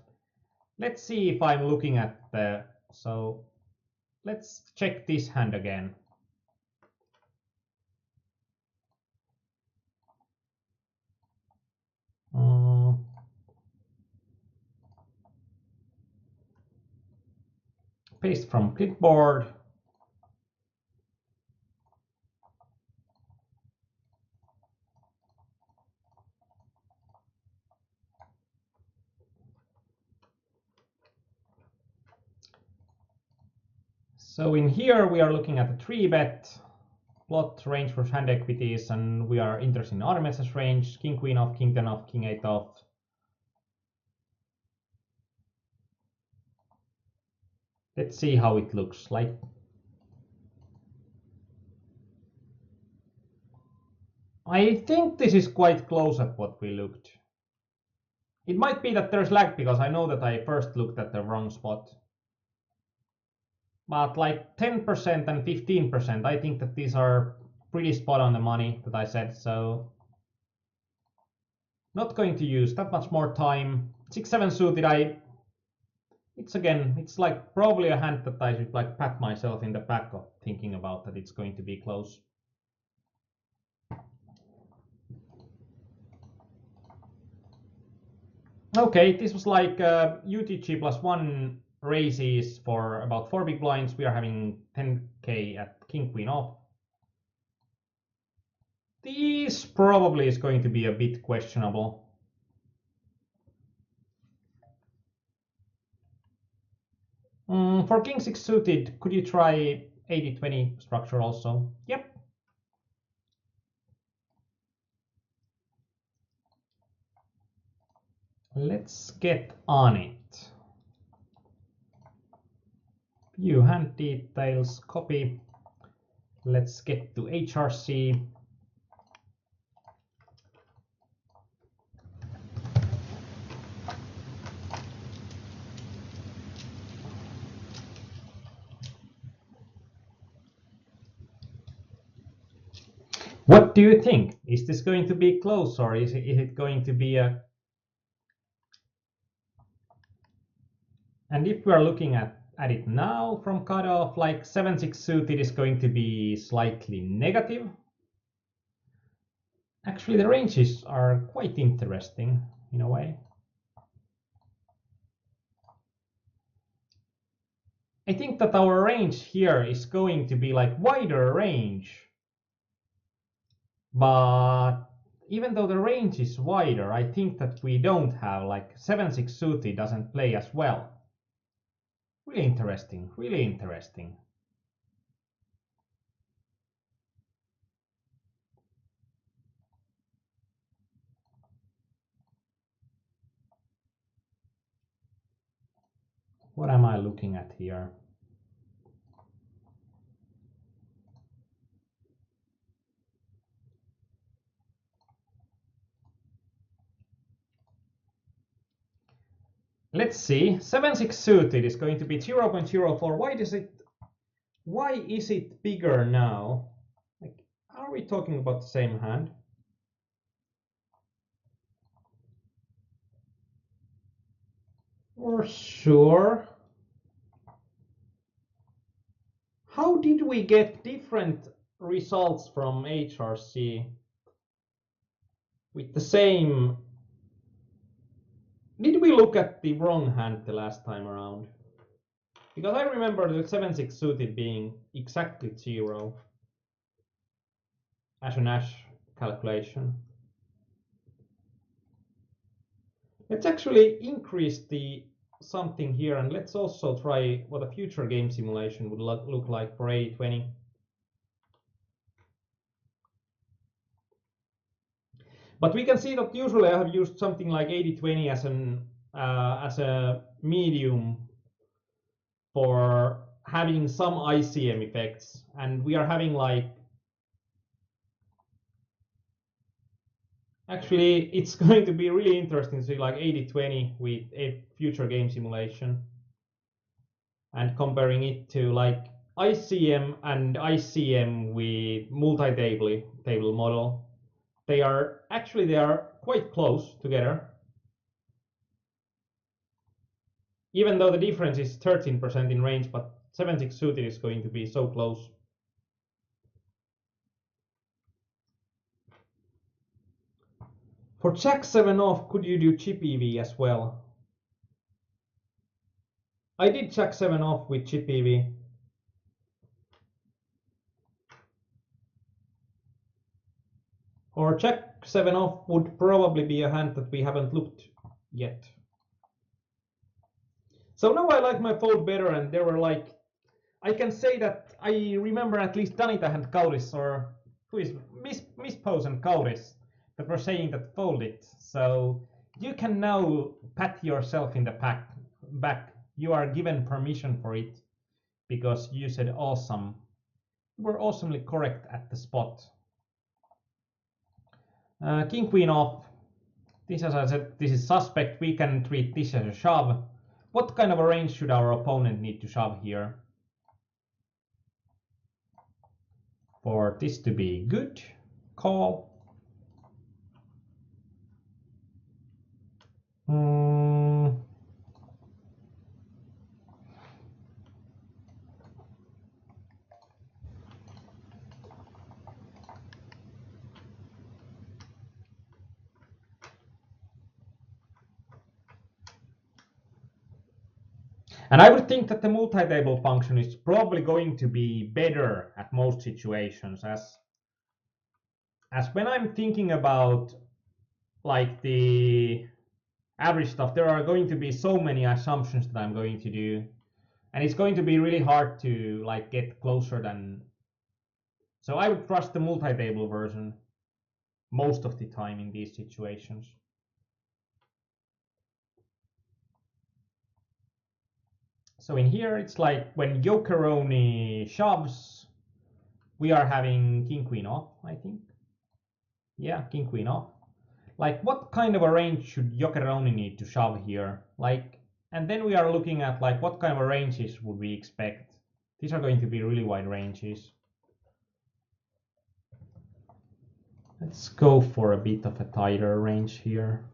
Let's see if I'm looking at the, so let's check this hand again. Paste from clipboard. So in here we are looking at the 3-bet plot range for hand equities, and we are interested in Aarnimetsa's range, king queen off, king 10 off, king 8 off. Let's see how it looks like. I think this is quite close at what we looked. It might be that there's lag because I know that I first looked at the wrong spot. But like 10% and 15%, I think that these are pretty spot on the money that I said. So not going to use that much more time. 6-7 suited, it's like probably a hand that I should like pat myself in the back of thinking about that it's going to be close. Okay, this was like UTG +1 raises for about 4 big blinds. We are having 10k at king queen off. This probably is going to be a bit questionable. For king 6 suited, could you try 80-20 structure also? Yep. Let's get on it. View hand details, copy. Let's get to HRC. What do you think? Is this going to be close, or is it going to be a... And if we're looking at it now from cutoff, like 7-6 suited is going to be slightly negative. Actually, the ranges are quite interesting in a way. I think that our range here is going to be like wider range. But even though the range is wider, I think that we don't have like 7-6 suited doesn't play as well. Really interesting, really interesting. What am I looking at here? Let's see. 7-6 suited is going to be 0.04. Why is it bigger now? Like, are we talking about the same hand? Or sure. How did we get different results from HRC with the same? Did we look at the wrong hand the last time around? Because I remember the 7-6 suited being exactly 0 as an Nash calculation. Let's actually increase the something here, and let's also try what a future game simulation would look like for 80-20. But we can see that usually I have used something like 80-20 as a medium for having some ICM effects, and we are having like... Actually, it's going to be really interesting to see like 80-20 with a future game simulation and comparing it to like ICM and ICM with multi-table model. They are quite close together, even though the difference is 13% in range, but 7-6 suited is going to be so close. For Jack 7 off, could you do chip EV as well? I did Jack 7 off with chip EV. Or Jack 7 off would probably be a hand that we haven't looked yet. So now I like my fold better, and there were like... I can say that I remember at least Danita and Kauris, or who is Miss Pose and Kauris, that were saying that fold it. So you can now pat yourself in the back. You are given permission for it because you said awesome. You were awesomely correct at the spot. King Queen off. This, as I said, this is suspect. We can treat this as a shove. What kind of a range should our opponent need to shove here? for this to be good call. And I would think that the multi-table function is probably going to be better at most situations, as when I'm thinking about like the average stuff, there are going to be so many assumptions that I'm going to do, and it's going to be really hard to like get closer than. So I would trust the multi-table version most of the time in these situations. So in here, it's like when Jokeroni shoves, we are having king queen off, I think. Yeah, king queen off. Like, what kind of a range should Jokeroni need to shove here? Like, and then we are looking at like what kind of ranges would we expect. These are going to be really wide ranges. Let's go for a bit of a tighter range here.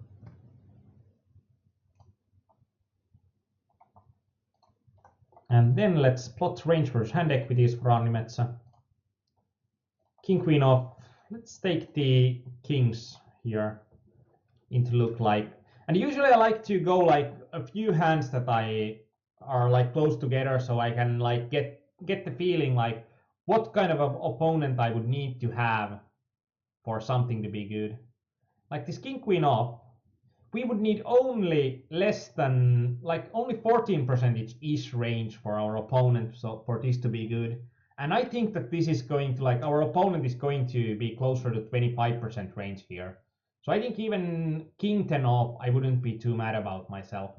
And then let's plot range versus hand equities for Aarnimetsa. King queen off. Let's take the kings here into look like. And usually I like to go like a few hands that I are like close together, so I can like get the feeling like what kind of an opponent I would need to have for something to be good. Like this king queen off, we would need only less than like only 14% ish range for our opponent, so for this to be good. And I think that this is going to like our opponent is going to be closer to 25% range here. So I think even king 10 off I wouldn't be too mad about myself.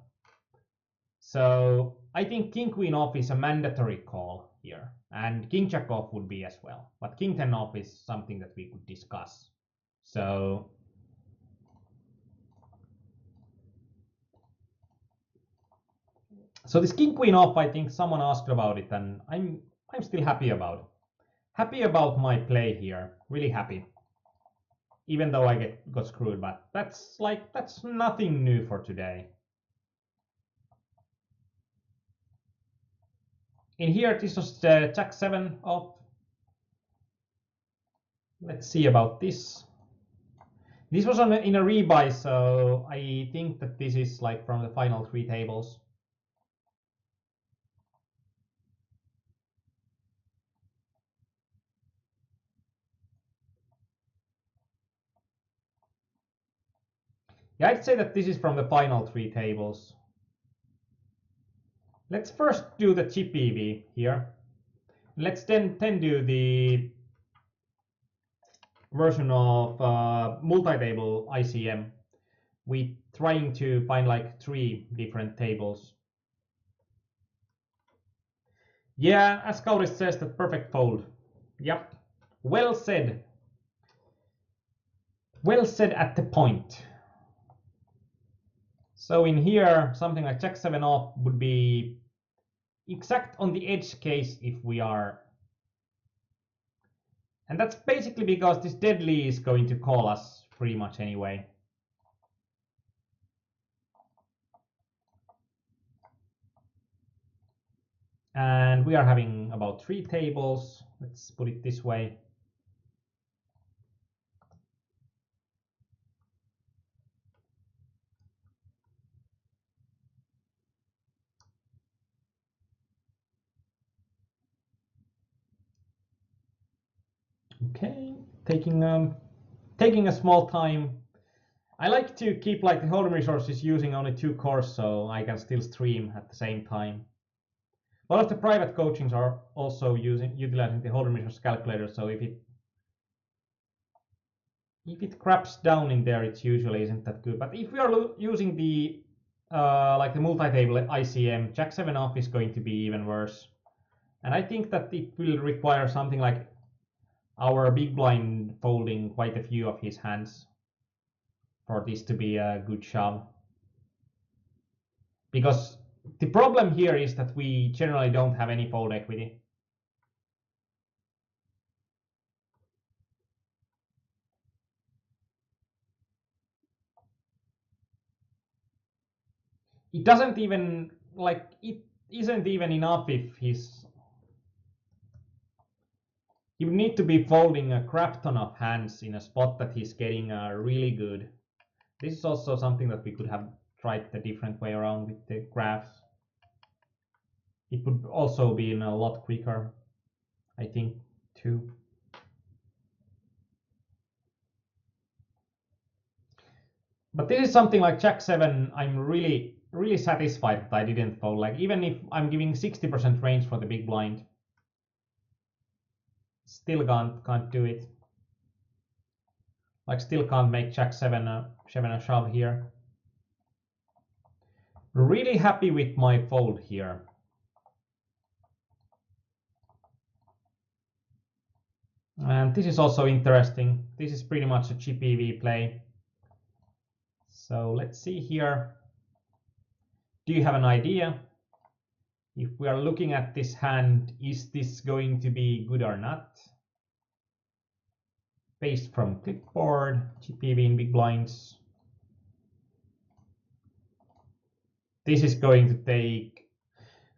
So I think king queen off is a mandatory call here, and king jack off would be as well. But king 10 off is something that we could discuss. So this king queen off, I think someone asked about it, and I'm still happy about it. Happy about my play here, really happy. Even though I got screwed, but that's nothing new for today. In here, this was jack 7 off. Let's see about this. This was in a rebuy, so I think that this is like from the final 3 tables. Yeah, I'd say that this is from the final 3 tables. Let's first do the chip EV here. Let's then do the version of multi-table ICM. We trying to find like 3 different tables. Yeah, as Kauris says, that perfect fold. Yep. Well said. Well said at the point. So in here, something like jack 7 off would be exact on the edge case if we are. And that's basically because this deadly is going to call us pretty much anyway. And we are having about 3 tables. Let's put it this way. Okay, taking a small time. I like to keep like the holding resources using only 2 cores, so I can still stream at the same time. A lot of the private coachings are also utilizing the holding resource calculator, so if it craps down in there, it usually isn't that good. But if we are using the like the multi-table ICM, jack 7 off is going to be even worse. And I think that it will require something like our big blind folding quite a few of his hands for this to be a good shove. Because the problem here is that we generally don't have any fold equity. it doesn't even, like, it isn't even enough if he would need to be folding a crap ton of hands in a spot that he's getting really good. This is also something that we could have tried the different way around with the graphs. It would also be a lot quicker, I think, too. But this is something like Jack 7, I'm really satisfied that I didn't fold. Like, even if I'm giving 60% range for the big blind, still can't do it. Like, still can't make Jack 7 a shove here. Really happy with my fold here. And this is also interesting. This is pretty much a chip EV play. So let's see here. Do you have an idea? If we are looking at this hand, is this going to be good or not? Paste from clipboard, chip EV in big blinds. This is going to take,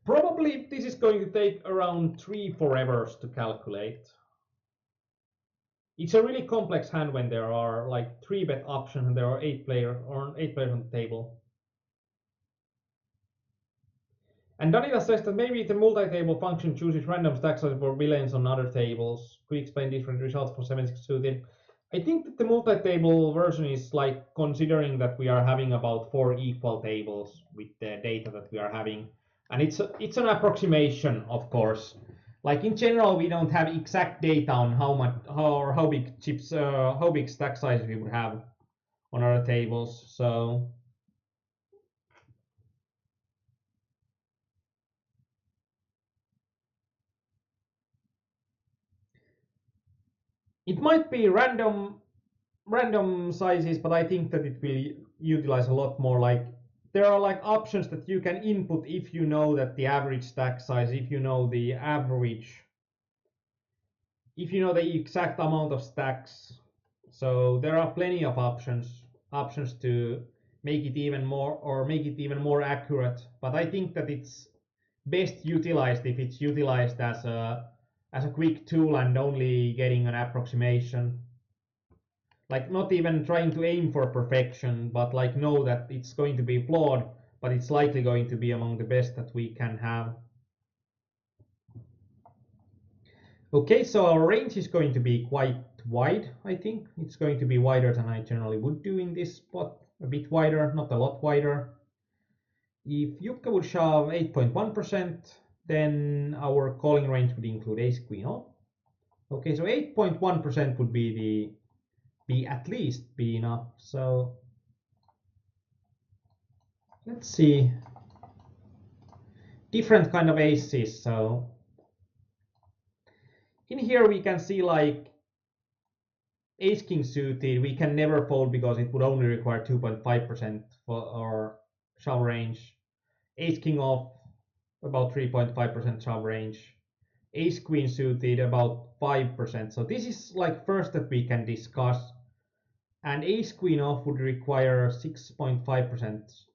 probably this is going to take around 3 forevers to calculate. It's a really complex hand when there are like 3-bet options and there are 8 players on the table. And Danita says that maybe the multi-table function chooses random stack sizes for villains on other tables. Could you explain different results for 76 suited? I think that the multi-table version is like considering that we are having about 4 equal tables with the data that we are having. And it's an approximation, of course. Like in general, we don't have exact data on how big chips, how big stack size we would have on our tables. So it might be random sizes, but I think that it will utilize a lot more. Like there are like options that you can input if you know that the average stack size, if you know the average, if you know the exact amount of stacks. So there are plenty of options to make it even more accurate. But I think that it's best utilized if it's utilized as a quick tool and only getting an approximation. Like not even trying to aim for perfection, but like know that it's going to be flawed, but it's likely going to be among the best that we can have. Okay, so our range is going to be quite wide, I think. It's going to be wider than I generally would do in this spot. A bit wider, not a lot wider. If Jukka would shove 8.1%, then our calling range would include ace queen off. Okay, so 8.1% would be at least be enough. So let's see. Different kind of aces. So in here we can see like ace king suited. We can never fold because it would only require 2.5% for our shove range. Ace king off, about 3.5% shove range. Ace queen suited, about 5%. So this is like first that we can discuss. And ace queen off would require 6.5%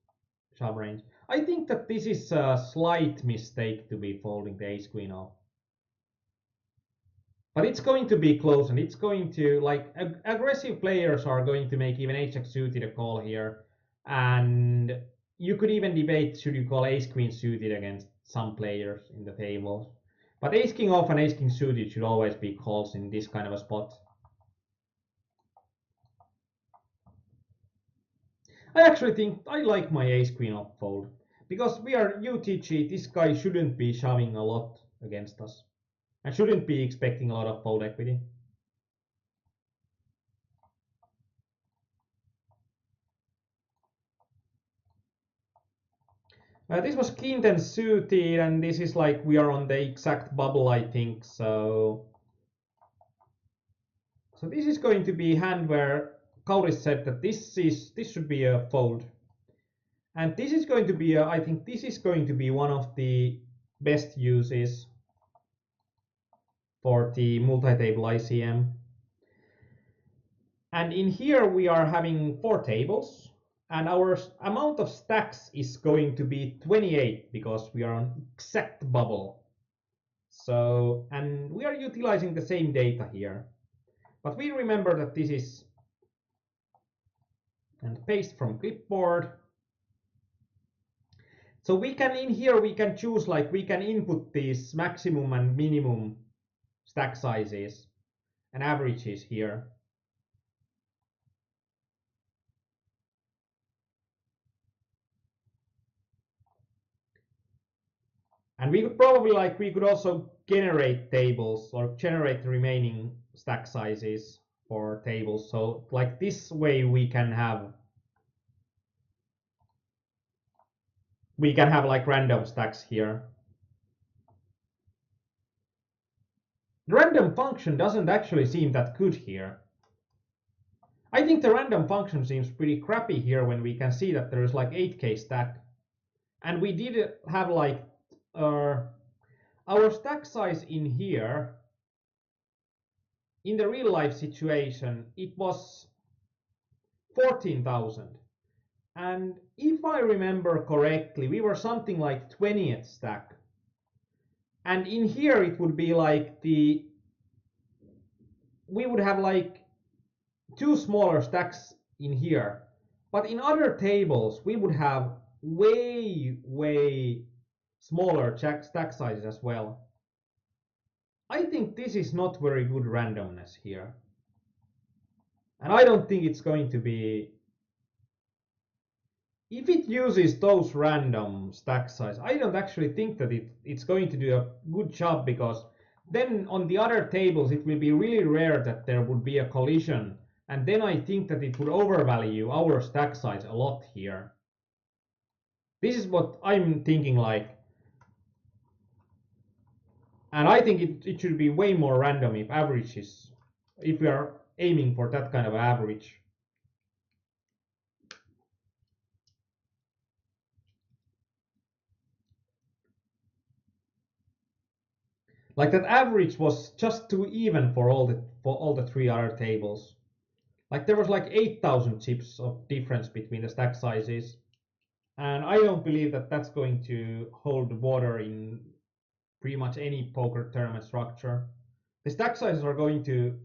shove range. I think that this is a slight mistake to be folding the ace queen off. But it's going to be close, and it's going to, like, aggressive players are going to make even ace jack suited a call here. And you could even debate should you call ace queen suited against some players in the tables. But ace king off and ace king suited should always be calls in this kind of a spot. I actually think I like my ace queen off fold. Because we are UTG, this guy shouldn't be shoving a lot against us. I shouldn't be expecting a lot of fold equity. This was king 10 suited, and this is like we are on the exact bubble, I think. So this is going to be a hand where Kauris said that this should be a fold, and this is going to be I think this is going to be one of the best uses for the multi-table ICM. And in here we are having 4 tables, And our amount of stacks is going to be 28 because we are on exact bubble. So, and we are utilizing the same data here. But we remember that this is, and paste from clipboard. So we can, in here, we can choose, like, we can input these maximum and minimum stack sizes and averages here. And we could probably, like, we could also generate tables or generate the remaining stack sizes for tables. So like this way we can have like random stacks here. The random function doesn't actually seem that good here. I think the random function seems pretty crappy here when we can see that there is like 8k stack. And we did have like our stack size in here, in the real life situation, it was 14,000. And if I remember correctly, we were something like 20th stack. And in here it would be like we would have like 2 smaller stacks in here. But in other tables, we would have way smaller stack sizes as well. I think this is not very good randomness here. And I don't think it's going to be, if it uses those random stack size, I don't actually think that it's going to do a good job, because then on the other tables it will be really rare that there would be a collision, and then I think that it would overvalue our stack size a lot here. This is what I'm thinking like. And I think it should be way more random if we are aiming for that kind of average. Like that average was just too even for all the 3 other tables. Like there was like 8,000 chips of difference between the stack sizes. And I don't believe that that's going to hold water in pretty much any poker tournament structure. The stack sizes are going to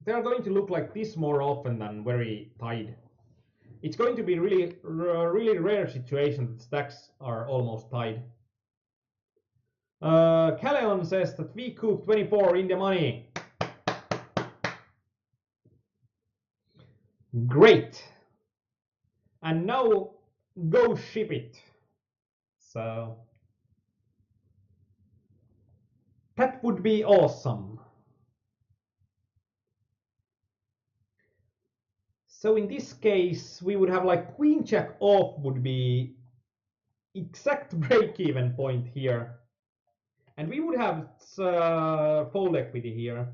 look like this more often than very tight. It's going to be really rare situation that stacks are almost tied. Caleon says that we coop 24 in the money. Great. And now go ship it. So that would be awesome. So in this case, we would have like queen jack off would be exact break-even point here. And we would have fold equity here.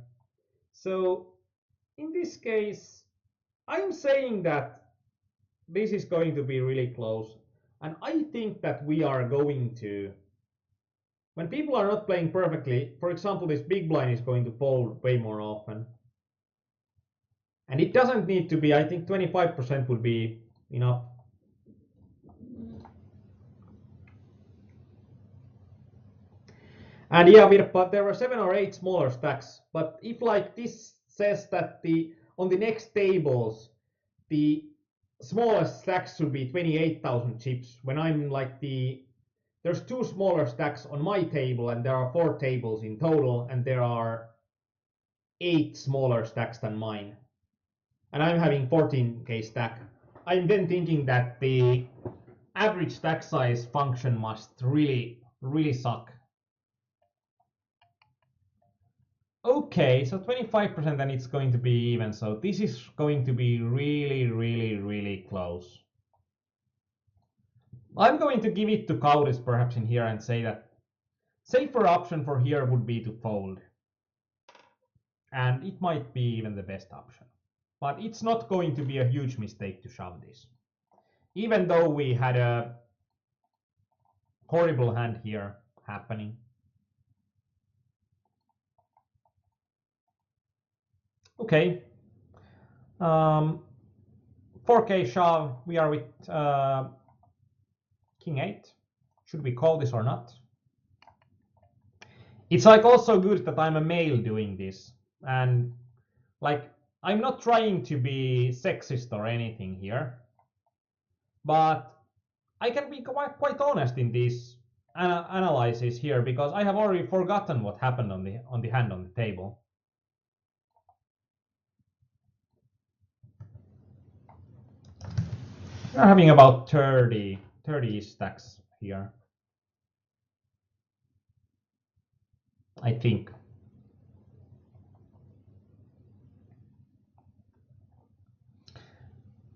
So in this case, I'm saying that this is going to be really close. And I think that we are going to, when people are not playing perfectly, for example, this big blind is going to fold way more often. And it doesn't need to be, I think 25% would be enough. And yeah, but there were 7 or 8 smaller stacks. But if like this says that on the next tables, the smallest stacks should be 28,000 chips, when I'm like there's 2 smaller stacks on my table, and there are 4 tables in total, and there are 8 smaller stacks than mine. And I'm having 14k stack. I'm then thinking that the average stack size function must really suck. Okay, so 25%, and it's going to be even. So this is going to be really close. I'm going to give it to Kauris perhaps in here and say that safer option for here would be to fold. And it might be even the best option. But it's not going to be a huge mistake to shove this. Even though we had a horrible hand here happening. Okay. 4k shove. We are with king 8. Should we call this or not? It's like also good that I'm a male doing this, and like I'm not trying to be sexist or anything here, but I can be quite honest in this analysis here because I have already forgotten what happened on the hand on the table. We're having about 30 stacks here, I think.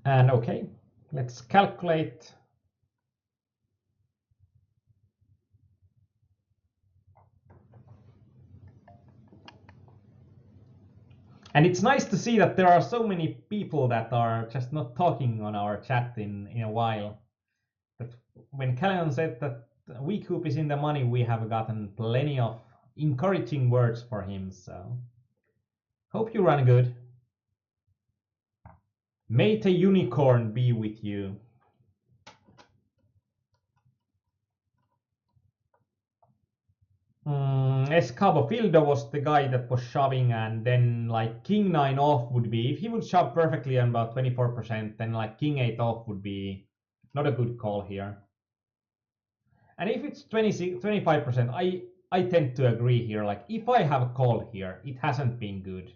And okay, let's calculate. And it's nice to see that there are so many people that are just not talking on our chat in a while. But when Callion said that WeCoop is in the money, we have gotten plenty of encouraging words for him. So hope you run good. May the unicorn be with you. Escabo Fildo was the guy that was shoving, and then like King 9 off would be, if he would shove perfectly on about 24%, then like King 8 off would be not a good call here. And if it's 25%, I tend to agree here. Like if I have called here, it hasn't been good.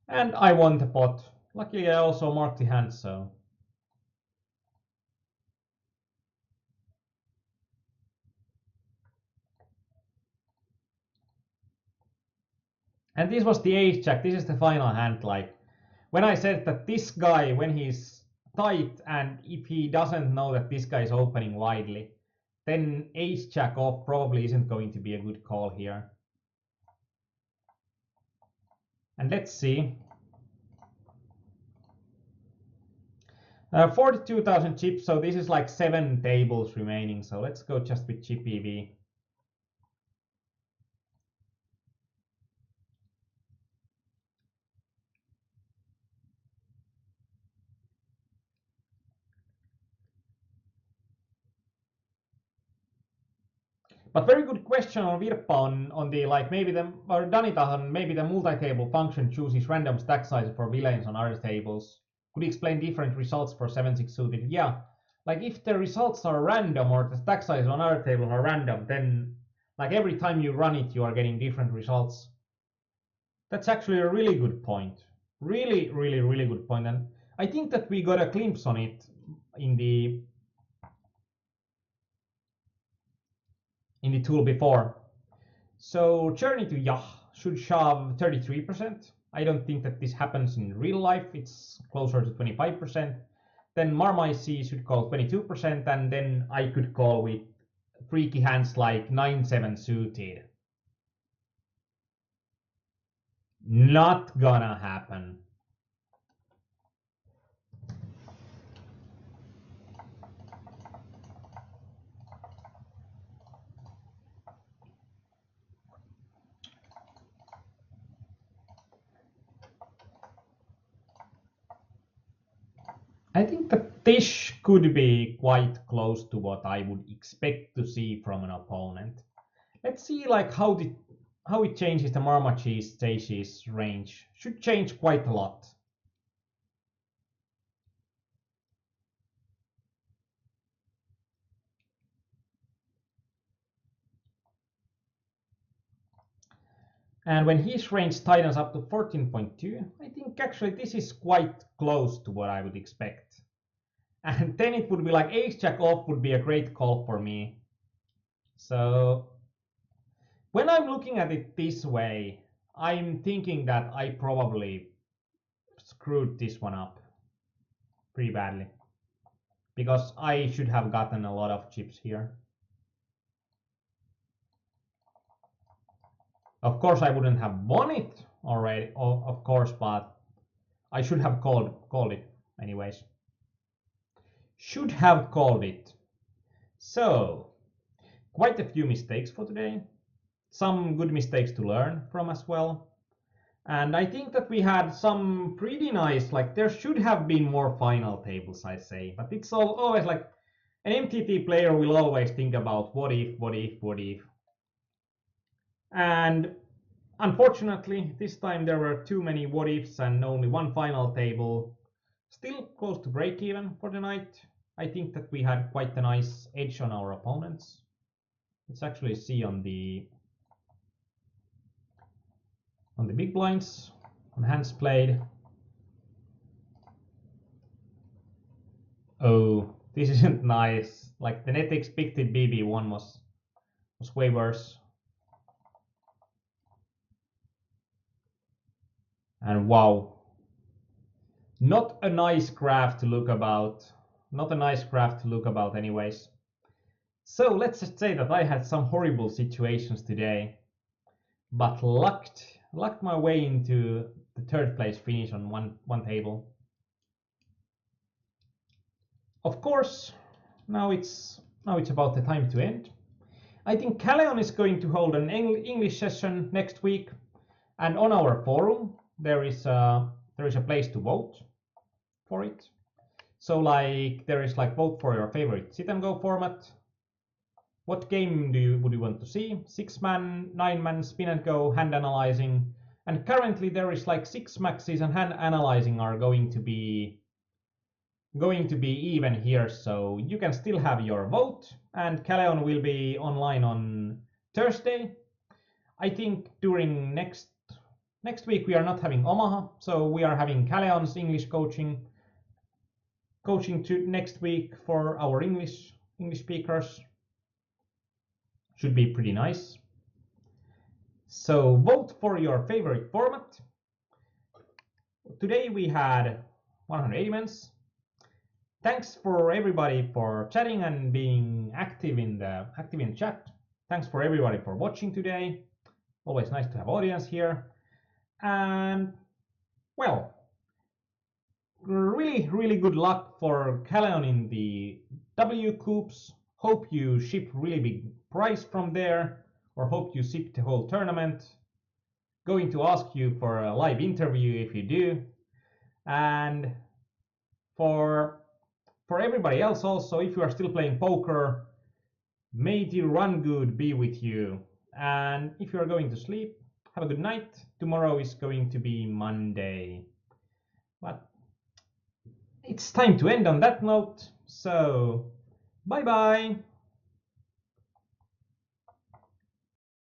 And I won the pot. Luckily I also marked the hand, so. And this was the ace jack. This is the final hand. Like when I said that this guy, when he's tight and if he doesn't know that this guy is opening widely, then ace jack off probably isn't going to be a good call here. And let's see. 42,000 chips, so this is like 7 tables remaining. So let's go just with chip EV. But very good question on Virpa on the like maybe the or Danitahan, maybe the multi-table function chooses random stack size for villains on other tables. Could you explain different results for 7-6 suited? Yeah, like if the results are random or the stack size on other tables are random, then like every time you run it, you are getting different results. That's actually a really good point. Really, really, really good point. And I think that we got a glimpse on it in the tool before. So Journey to Yah should shove 33%. I don't think that this happens in real life. It's closer to 25%. Then Marmaisi should call 22%, and then I could call with freaky hands like 9-7 suited. Not gonna happen. I think that this could be quite close to what I would expect to see from an opponent. Let's see like how it changes the Marmachi's stages range. Should change quite a lot. And when his range tightens up to 14.2, I think actually this is quite close to what I would expect. And then it would be like ace jack off would be a great call for me. So when I'm looking at it this way, I'm thinking that I probably screwed this one up pretty badly. Because I should have gotten a lot of chips here. Of course, I wouldn't have won it already, of course, but I should have called it anyways. Should have called it. So, quite a few mistakes for today. Some good mistakes to learn from as well. And I think that we had some pretty nice, like there should have been more final tables, I say, but it's always like an MTT player will always think about what if, what if, what if. And unfortunately, this time there were too many what ifs and only one final table. Still close to break even for the night. I think that we had quite a nice edge on our opponents. Let's actually see on the big blinds, on hands played. Oh, this isn't nice. Like the net expected BB1 was way worse. And wow, not a nice graph to look about. Not a nice graph to look about anyways. So let's just say that I had some horrible situations today, but lucked my way into the third place finish on one table. Of course, now it's about the time to end. I think Calleon is going to hold an English session next week, and on our forum there is a place to vote for it. So like there is like vote for your favorite sit and go format. What game would you want to see? 6-man, 9-man, spin and go, hand analyzing, and currently there is like 6 maxis and hand analyzing are going to be even here, so you can still have your vote. And Calleon will be online on Thursday. I think during next week we are not having Omaha, so we are having Calleon's English coaching to next week for our English speakers. Should be pretty nice. So vote for your favorite format. Today we had 180 mans. Thanks for everybody for chatting and being active in the chat. Thanks for everybody for watching today. Always nice to have audience here. And well, really good luck for Calleon in the W Coops. Hope you ship really big prize from there, or hope you ship the whole tournament. Going to ask you for a live interview if you do. And for everybody else also, if you are still playing poker, may the run good be with you. And if you are going to sleep, have a good night. Tomorrow is going to be Monday. But it's time to end on that note. So, bye bye.